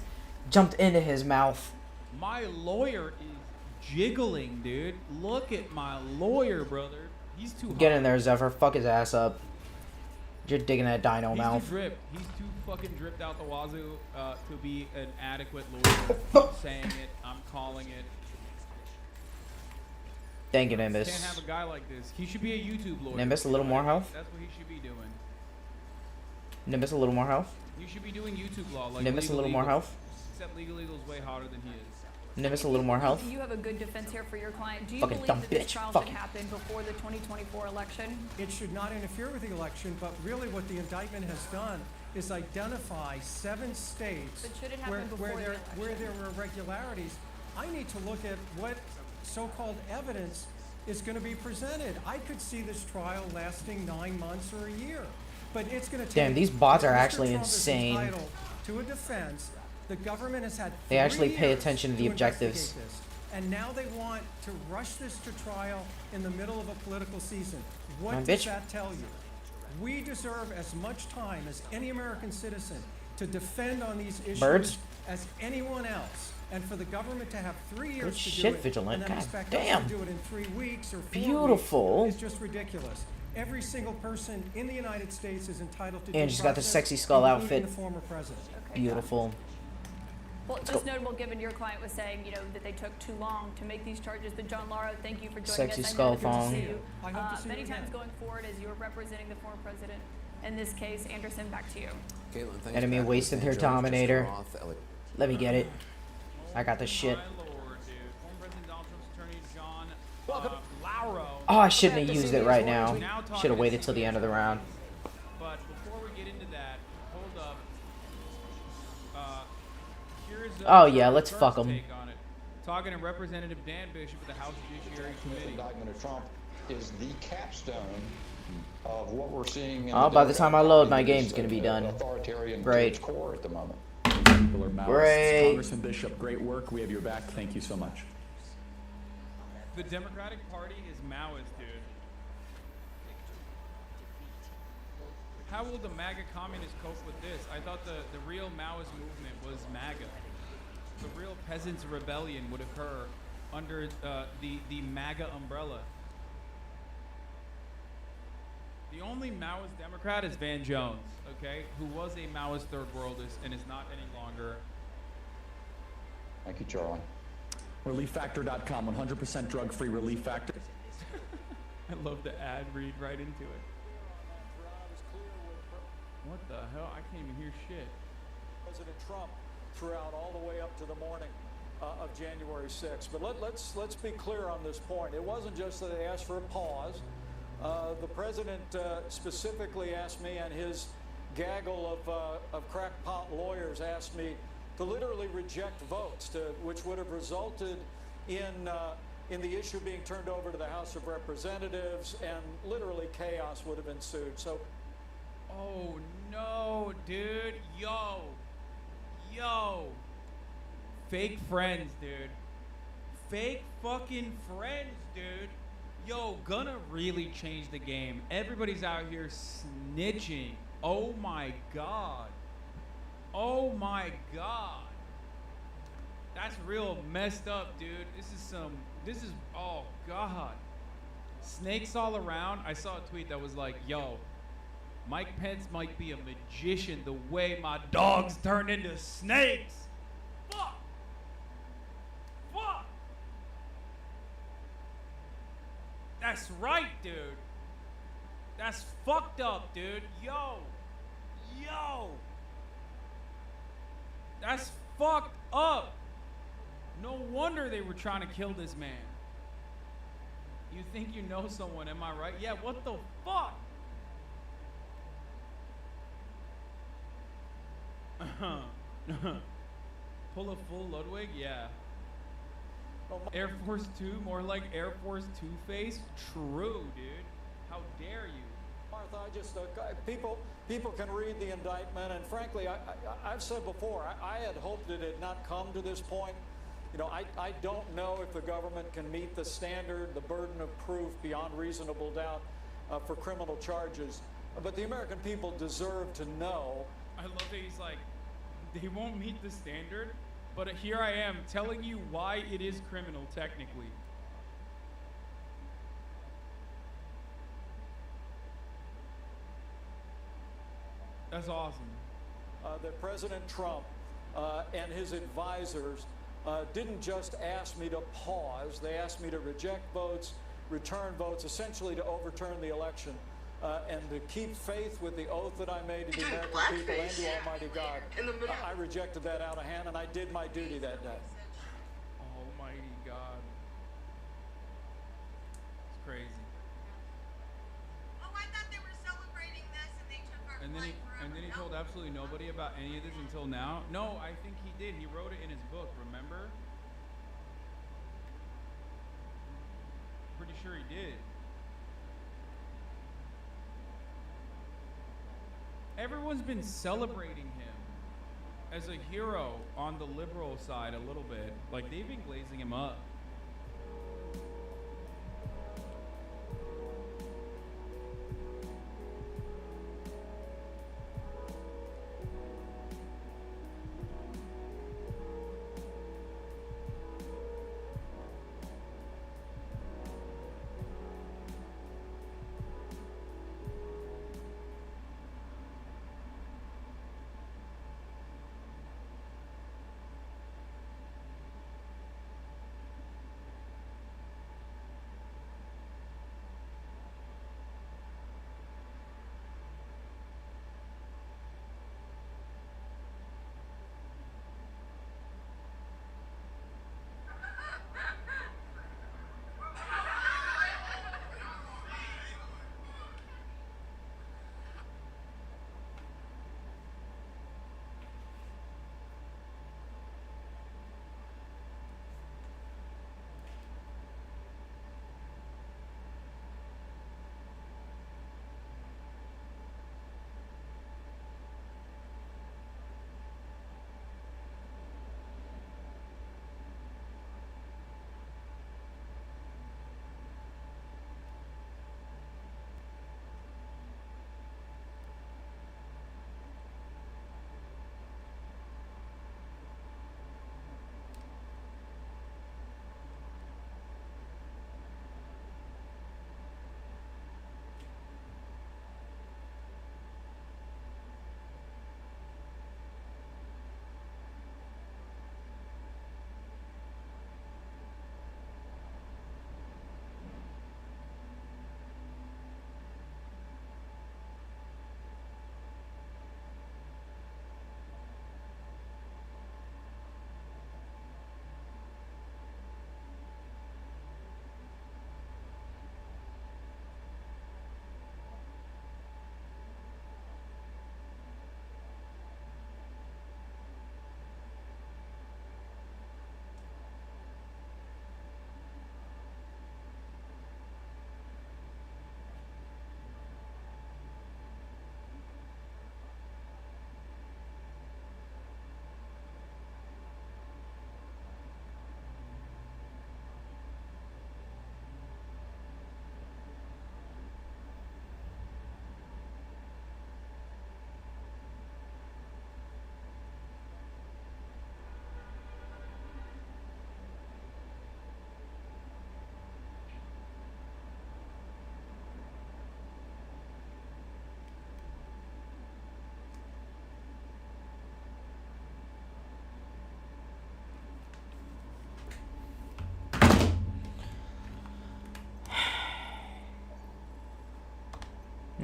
Jumped into his mouth. my lawyer is jiggling, dude. Look at my lawyer, brother. He's too Get hot. in there, Zephyr. Fuck his ass up. You're digging that dino He's mouth. too dripped. He's too fucking dripped out the wazoo to be an adequate lawyer. I'm saying it. I'm calling it. Thank you, Can't Nimbus. have a guy like this. He should be a YouTube lawyer. Nimbus, a little more health. That's what he should be doing. Nimbus, a little more health. You should be doing YouTube law. Like Nimbus, a Legal little more Eagle. health. Except Legal Eagle's way hotter than he is. Nimbus, a little more health. You have a good defense here for your client. Do you Fucking believe dumb that this bitch. trial Fuck should you. happen before the 2024 election? It should not interfere with the election, but really what the indictment has done is identify 7 states But should it happen before the election? where there were irregularities. I need to look at what so-called evidence is going to be presented. I could see this trial lasting 9 months or a year, but it's going to take. Damn, these bots are Mr. actually Trump is insane. entitled to a defense. The government has had They actually 3 pay years attention to the objectives. investigate this. And now they want to rush this to trial in the middle of a political season. What Come on, does bitch. that tell you? We deserve as much time as any American citizen to defend on these issues Birds. as anyone else. And for the government to have 3 years Good to shit, do it, Vigilant. and then God expect damn. us to do it in 3 weeks or 4 Beautiful. weeks is just ridiculous. Every single person in the United States is entitled to due And she's got the process, sexy skull including outfit. the former president. Beautiful. Well, Let's just go. notable given your client was saying, you know, that they took too long to make these charges. But John Lara, thank you for joining Sexy us. skull I know that phone. good to see you. I hope to see many you times again. going forward as you were representing the former president. In this case, Anderson, back to you. Caitlin, thanks. Enemy Pat. wasted their Enjoy. Just Dominator. go off. Let me get it. I got the shit. My lord, dude. Former President Donald Trump's attorney, John Lauro. Oh, I shouldn't have used it right now. Now talking Should have to waited till the end of the round. But before we get into that, hold up. Here's Oh, yeah, let's Kirk's fuck 'em. take on it. Talking to Representative Dan Bishop of the House Judiciary Committee. Indictment of Trump is the capstone of what we're seeing. In Oh, by the Democratic time I load, my Party, game's this, gonna be done. Authoritarian Great. to its core at the moment. People are Maoists. Great. Congressman Bishop, great work. We have your back. Thank you so much. The Democratic Party is Maoist, dude. How will the MAGA communists cope with this? I thought the real Maoist movement was MAGA. The real peasants' rebellion would occur under the MAGA umbrella. The only Maoist Democrat is Van Jones, okay, who was a Maoist third worldist and is not any longer. Thank you, Charlie. ReliefFactor.com, 100% drug-free Relief Factor. I love the ad read right into it. What the hell? I can't even hear shit. President Trump throughout all the way up to the morning of January 6th. But let's be clear on this point. It wasn't just that they asked for a pause. The president specifically asked me, and his gaggle of crackpot lawyers asked me to literally reject votes, which would have resulted in the issue being turned over to the House of Representatives, and literally chaos would have ensued. So, oh no, dude, yo, fake friends, dude, fake fucking friends, dude. Yo, gonna really change the game. Everybody's out here snitching. Oh my god. Oh my god. That's real messed up, dude. Oh god. Snakes all around. I saw a tweet that was like, yo, Mike Pence might be a magician the way my dogs turn into snakes. Fuck. Fuck. That's right, dude. That's fucked up, dude. Yo. That's fucked up. No wonder they were trying to kill this man. You think you know someone, am I right? Yeah, what the fuck? Pull a full Ludwig? Yeah. Air Force 2, more like Air Force Two-Face? True, dude. How dare you? Martha, I just people can read the indictment, and frankly, I've said before, I had hoped it had not come to this point. You know, I don't know if the government can meet the standard, the burden of proof beyond reasonable doubt for criminal charges, but the American people deserve to know. I love that he's like, they won't meet the standard, but here I am telling you why it is criminal technically. That's awesome. That President Trump and his advisors didn't just ask me to pause, they asked me to reject votes, return votes, essentially to overturn the election, and to keep faith with the oath that I made to the American people and to Almighty God. I rejected that out of hand, and I did my duty that day. Almighty God. It's crazy. Oh, I thought they were celebrating this and they took our And then he told absolutely nobody about any of this until now? No, I think he did. He wrote it in his book, remember? Pretty sure he did. Everyone's been celebrating him as a hero on the liberal side a little bit. Like, they've been glazing him up.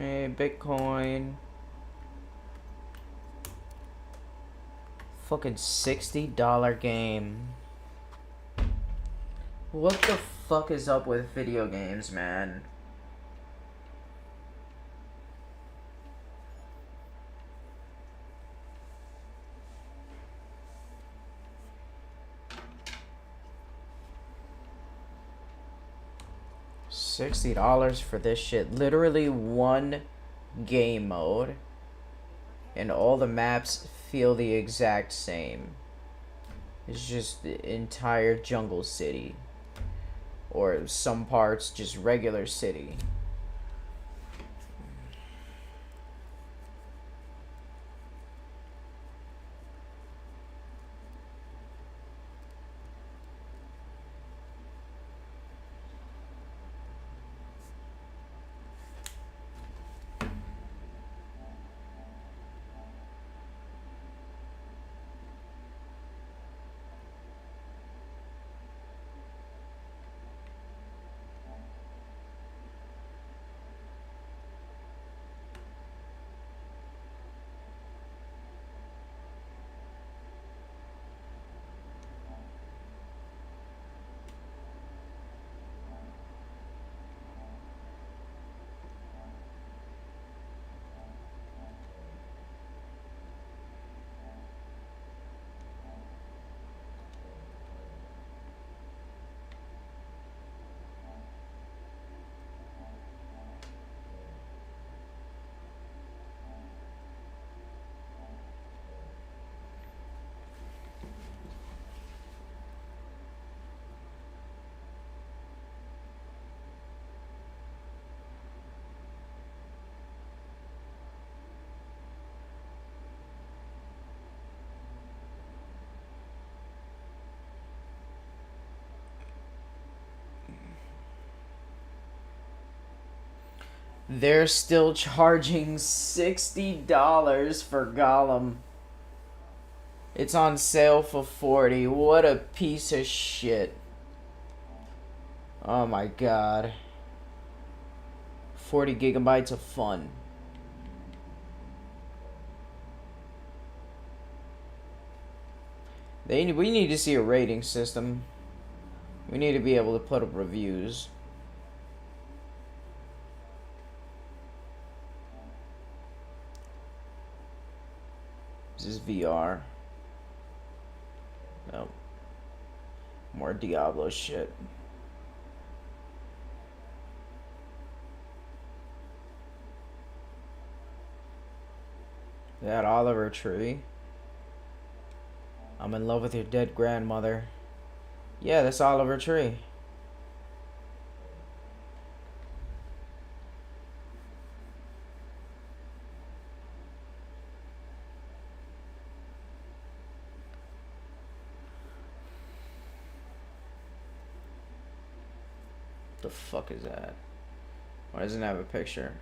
Hey, Bitcoin. Fucking $60 game. What the fuck is up with video games, man? $60 for this shit. Literally one game mode. And all the maps feel the exact same. It's just the entire jungle city. Or some parts just regular city. They're still charging $60 for Gollum. It's on sale for $40. What a piece of shit. Oh my god. 40 gigabytes of fun. We need to see a rating system. We need to be able to put up reviews. This is VR. No. More Diablo shit. That Oliver Tree. I'm in love with your dead grandmother. Yeah, that's Oliver Tree. The fuck is that? Why doesn't it have a picture?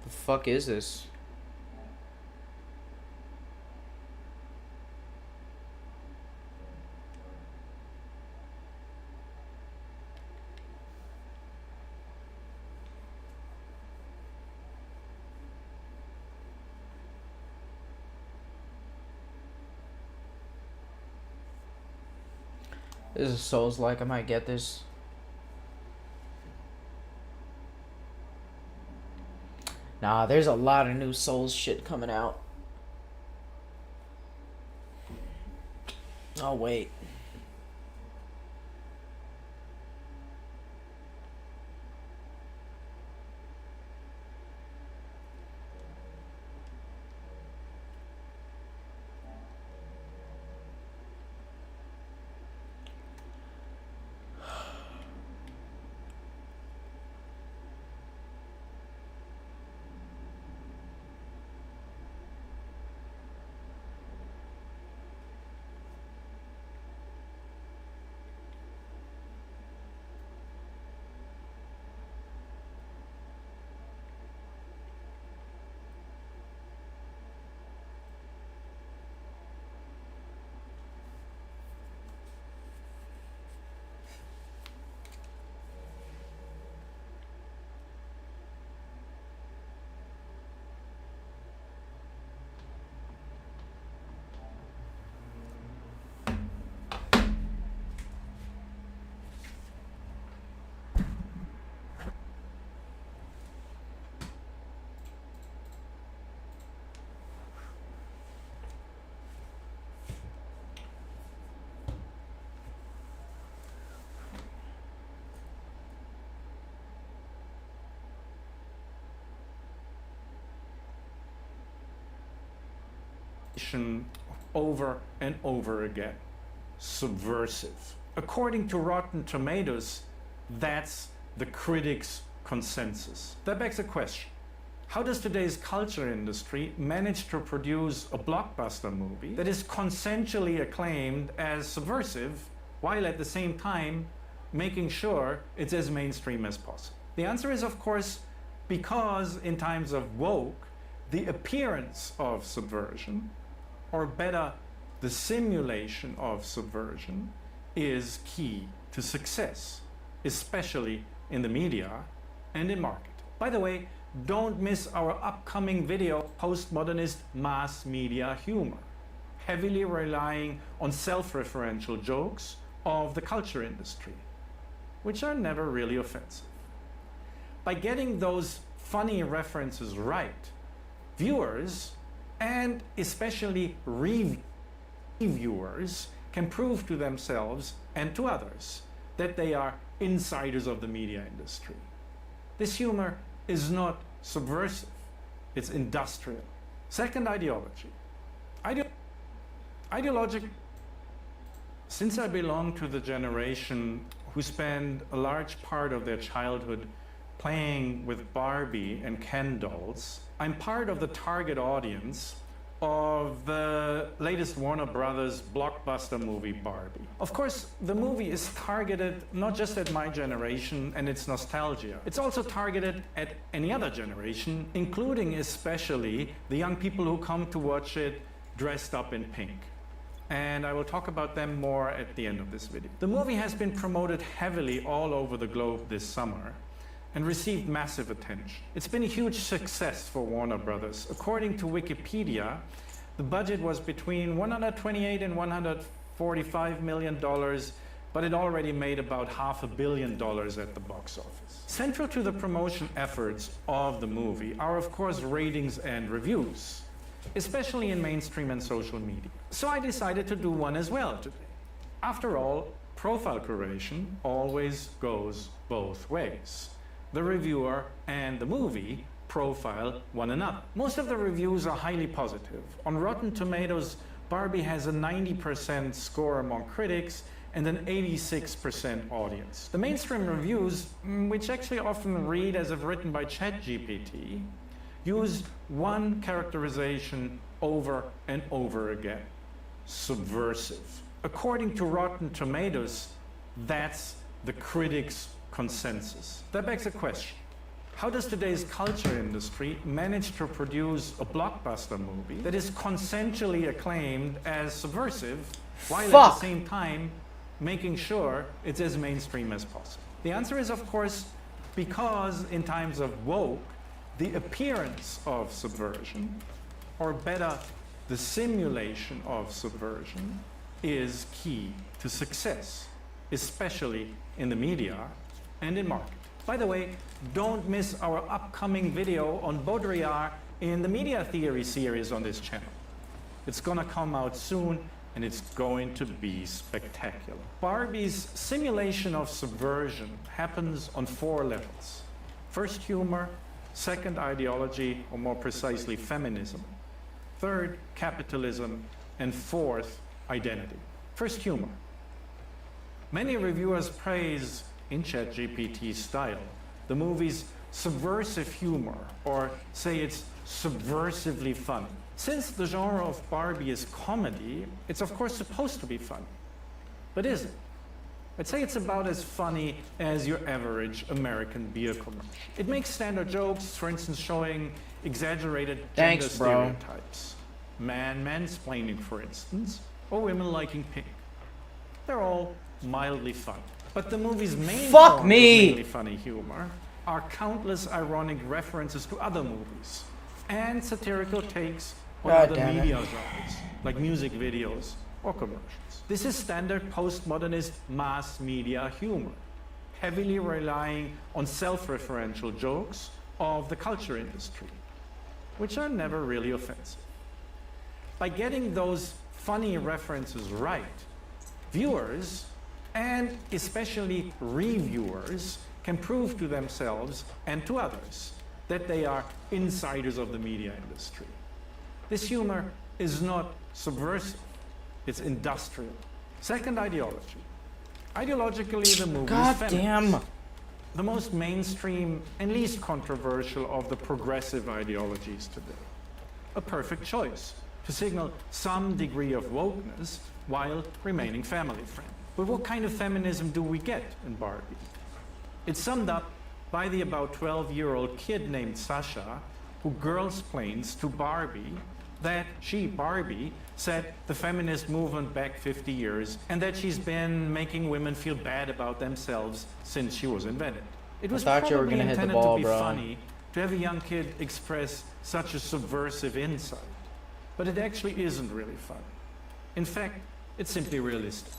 The fuck is this? This is Souls-like. I might get this. Nah, there's a lot of new Souls shit coming out. Oh, wait. Over and over again. Subversive. According to Rotten Tomatoes, that's the critics' consensus. That begs a question. How does today's culture industry manage to produce a blockbuster movie that is consensually acclaimed as subversive, while at the same time making sure it's as mainstream as possible? The answer is, of course, because in times of woke, the appearance of subversion, or better, the simulation of subversion, is key to success, especially in the media and in marketing. By the way, don't miss our upcoming video, Postmodernist Mass Media Humor, heavily relying on self-referential jokes of the culture industry, which are never really offensive. By getting those funny references right, viewers, and especially reviewers, can prove to themselves and to others that they are insiders of the media industry. This humor is not subversive, it's industrial. Second, ideology. Ideologic. Since I belong to the generation who spend a large part of their childhood playing with Barbie and Ken dolls, I'm part of the target audience of the latest Warner Brothers blockbuster movie, Barbie. Of course, the movie is targeted not just at my generation and its nostalgia. It's also targeted at any other generation, including especially the young people who come to watch it dressed up in pink. And I will talk about them more at the end of this video. The movie has been promoted heavily all over the globe this summer and received massive attention. It's been a huge success for Warner Brothers. According to Wikipedia, the budget was between $128 and $145 million, but it already made about $500 million at the box office. Central to the promotion efforts of the movie are, of course, ratings and reviews, especially in mainstream and social media. So I decided to do one as well today. After all, profile curation always goes both ways. The reviewer and the movie profile one another. Most of the reviews are highly positive. On Rotten Tomatoes, Barbie has a 90% score among critics and an 86% audience. The mainstream reviews, which actually often read as if written by ChatGPT, use one characterization over and over again: subversive. According to Rotten Tomatoes, that's the critics' consensus. That begs a question. How does today's culture industry manage to produce a blockbuster movie that is consensually acclaimed as subversive, while at the same time making sure it's as mainstream as possible? The answer is, of course, because in times of woke, the appearance of subversion, or better, the simulation of subversion, is key to success, especially in the media and in marketing. By the way, don't miss our upcoming video on Baudrillard in the Media Theory series on this channel. It's gonna come out soon, and it's going to be spectacular. Barbie's simulation of subversion happens on 4 levels. First, humor. Second, ideology, or more precisely, feminism. Third, capitalism. And fourth, identity. First, humor. Many reviewers praise, in ChatGPT style, the movie's subversive humor, or say it's subversively funny. Since the genre of Barbie is comedy, it's of course supposed to be funny. But is it? I'd say it's about as funny as your average American beer commercial. It makes standard jokes, for instance, showing exaggerated gender stereotypes. Man mansplaining, for instance, or women liking pink. They're all mildly funny. But the movie's main form of mainly funny humor are countless ironic references to other movies and satirical takes on other media genres, like music videos or commercials. This is standard postmodernist mass media humor, heavily relying on self-referential jokes of the culture industry, which are never really offensive. By getting those funny references right, viewers, and especially reviewers, can prove to themselves and to others that they are insiders of the media industry. This humor is not subversive, it's industrial. Second, ideology. Ideologically, the movie is feminist. The most mainstream and least controversial of the progressive ideologies today. A perfect choice to signal some degree of wokeness while remaining family-friendly. But what kind of feminism do we get in Barbie? It's summed up by the about 12-year-old kid named Sasha, who girls-plains to Barbie that she, Barbie, said the feminist movement back 50 years and that she's been making women feel bad about themselves since she was invented. It was probably intended to be funny to have a young kid express such a subversive insight. But it actually isn't really funny. In fact, it's simply realistic.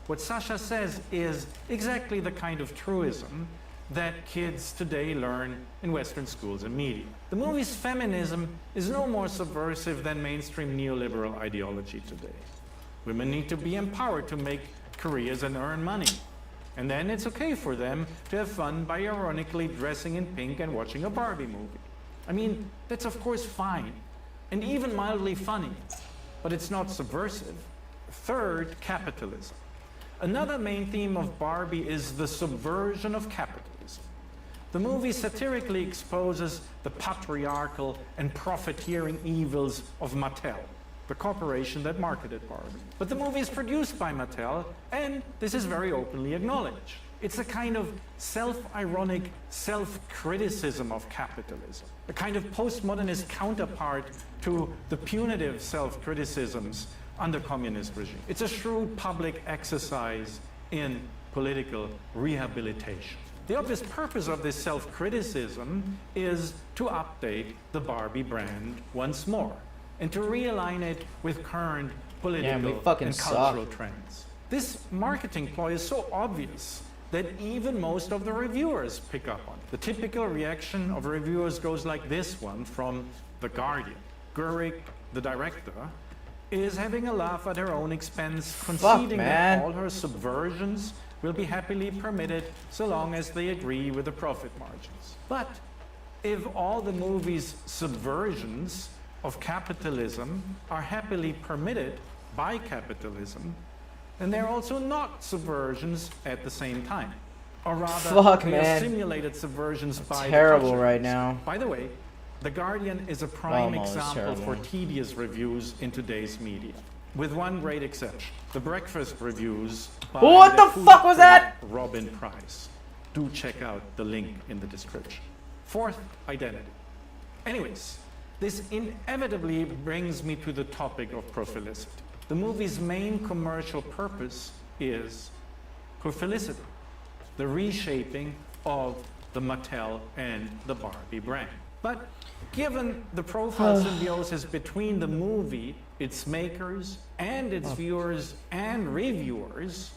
What Sasha says is exactly the kind of truism that kids today learn in Western schools and media. The movie's feminism is no more subversive than mainstream neoliberal ideology today. Women need to be empowered to make careers and earn money. And then it's okay for them to have fun by ironically dressing in pink and watching a Barbie movie. I mean, that's of course fine, and even mildly funny, but it's not subversive. Third, capitalism. Another main theme of Barbie is the subversion of capitalism. The movie satirically exposes the patriarchal and profiteering evils of Mattel, the corporation that marketed Barbie. But the movie is produced by Mattel, and this is very openly acknowledged. It's a kind of self-ironic self-criticism of capitalism, a kind of postmodernist counterpart to the punitive self-criticisms under communist regime. It's a shrewd public exercise in political rehabilitation. The obvious purpose of this self-criticism is to update the Barbie brand once more and to realign it with current political and cultural trends. This marketing ploy is so obvious that even most of the reviewers pick up on it. The typical reaction of reviewers goes like this one from The Guardian. Gerwig, the director, is having a laugh at her own expense, conceding that all her subversions will be happily permitted so long as they agree with the profit margins. But if all the movie's subversions of capitalism are happily permitted by capitalism, then they're also not subversions at the same time. Or rather, they are simulated subversions by the culture. Right now. By the way, The Guardian is a prime example for tedious reviews in today's media, with one great exception: the breakfast reviews by what the fuck was that? Robin Price. Do check out the link in the description. fourth identity. Anyways, this inevitably brings me to the topic of prophylicity. The movie's main commercial purpose is prophylicity, the reshaping of the Mattel and the Barbie brand. But given the profile symbiosis between the movie, its makers, and its viewers and reviewers,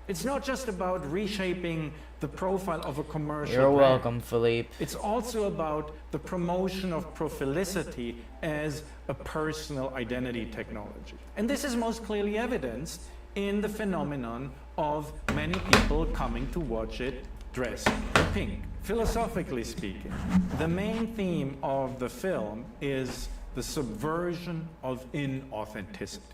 it's not just about reshaping the profile of a commercial You're brand. welcome, Philippe. It's also about the promotion of prophylicity as a personal identity technology. And this is most clearly evidenced in the phenomenon of many people coming to watch it dressed in pink. Philosophically speaking, the main theme of the film is the subversion of inauthenticity.